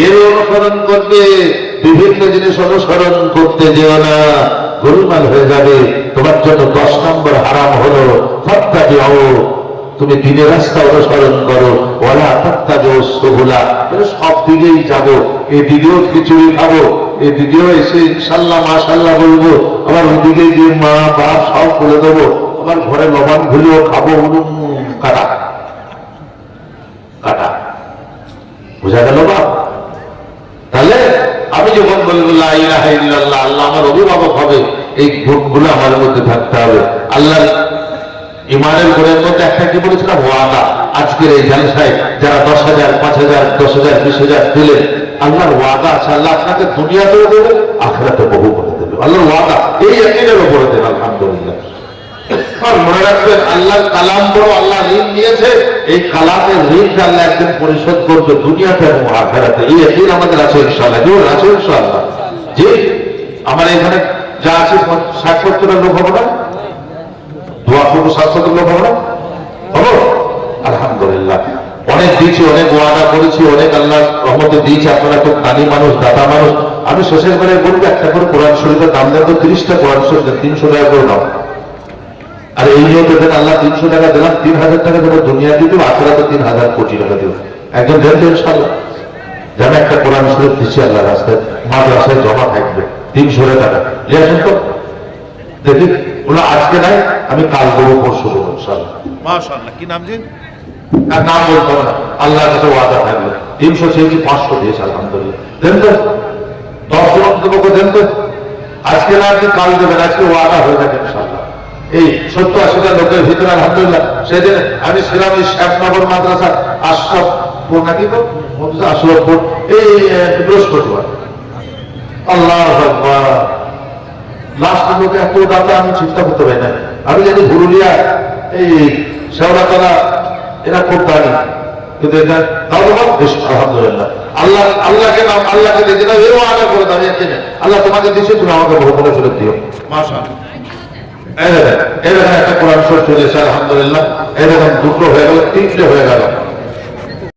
এর অনুসরণ করবে। বিভিন্ন জিনিস অনুসরণ করতে যেও না, গোলমাল হয়ে যাবে। তোমার জন্য 10 নম্বর হারাম হলো ফাত্তাবিউ, তুমি দিনের রাস্তা অনুসরণ করো। ওয়ালা তাত্তাবিউস সুবুলা, সব দিকেই যাবো, এই দিকেও খিচুড়ি খাবো, এই দিকেও এসে ইনশাল্লাহ মাশাল্লাহ বলবো, আবার ওইদিকে গিয়ে মা বাপ সব বলে দেবো, আবার ঘরে লবণ ভুলেও খাবো। কাটা কাটা, বুঝা গেল বাপ? তাহলে আমি যখন বলবো লা ইলাহা ইল্লাল্লাহ, আল্লাহ আমার অভিভাবক হবে, এই গুণগুলো আমার মধ্যে থাকতে হবে। আল্লাহ ইমানের গুণের মধ্যে একটা কি বলেছিলাম? ওয়াদা। আজকের এই জালসায় যারা 10,000, 5,000, 10,000, 20,000 দিলেন, আল্লাহর ওয়াদা আছে, আল্লাহ আপনাকে দুনিয়াতেও দেবে, আখিরাতে বহু করে দেবে। আল্লাহর ওয়াদা, এই ইয়াকিনের উপরে দেন, আলহামদুলিল্লাহ। আর মনে রাখবেন, আল্লাহর কালাম বড়, আল্লাহ ঋণ নিয়েছে, এই কালামের ঋণটা আল্লাহ একদিন পরিশোধ করবে দুনিয়াতে এবং আখিরাতে। এই ইয়াকিন আমাদের আছে ইনশাআল্লাহ। কেউ আছে ইনশাআল্লাহ? জি, আমার এখানে যা আছে 60-70 লোক হবে না? দোয়া করবো 60-70 লোক হবে না? হবো? আলহামদুলিল্লাহ। অনেক দিয়েছি, অনেক ওয়াদা করেছি, অনেক আল্লাহ রহমতে দিয়েছি। আপনারা খুব দানি মানুষ, দাতা মানুষ। আমি শেষের বেলায় বলবো, একটা করে কোরআন শরীফের দাম দেন তো, 30টা কোরআন শরীফ 300 টাকা করে দাও। আর এই নিয়ত দেন আল্লাহ 300 টাকা দিলাম, 3000 টাকা দেবো দুনিয়া দিতে, আখেরাতে 3000 কোটি টাকা দেবো। একজন দেন তো ইনশাআল্লাহ। যেন একটা কোরআন শরীফ দিচ্ছি আল্লাহ রাস্তায়, মাদ্রাসায় জমা থাকবে 300 টাকা নিয়ে আসেন তো দেখি। ওরা আজকে নাই, আমি কাল দেবো, পরশু দেবো ইনশাআল্লাহ। মাশাআল্লাহ। কি নাম যে? আর নাম বলতে হবে না, আল্লাহর কাছে ওয়াদা থাকবে। 300 চেয়েছি, 500 দিয়েছে আলহামদুলিল্লাহ। দেন তো 10 জন দেবো, দেন তো। আজকে না আপনি কাল দেবেন, আজকে ওয়াদা হয়ে যাবে ইনশাআল্লাহ। এই 70-80টা লোকের ভিতরে আলহামদুলিল্লাহ সেদিন আমি ছিলাম এই শ্যামনগর মাদ্রাসা আশরাফপুর নাকি তো আশরাফপুর, এই বৃহস্পতিবার। আল্লাহ আকবার, লাস্ট লোকে এত দাতা আমি চিন্তা করতে পারি না। আমি জানি পুরুলিয়া এই শেওড়াতলা এরা খুব দাঁড়ি, কিন্তু এটা তাও বেশ আলহামদুলিল্লাহ। আল্লাহকে নাম, আল্লাহকে দেখে দাও, এরও আগে করে দাঁড়িয়ে কিনে আল্লাহ তোমাকে দিচ্ছে, তুমি আমাকে বহুতলে ফেরত দিও। মাশাআল্লাহ। এই দেখেন একটা কোরআন শরীফ চলে এসে আলহামদুলিল্লাহ। এই দেখেন 2টো হয়ে গেল, 3টে হয়ে গেল।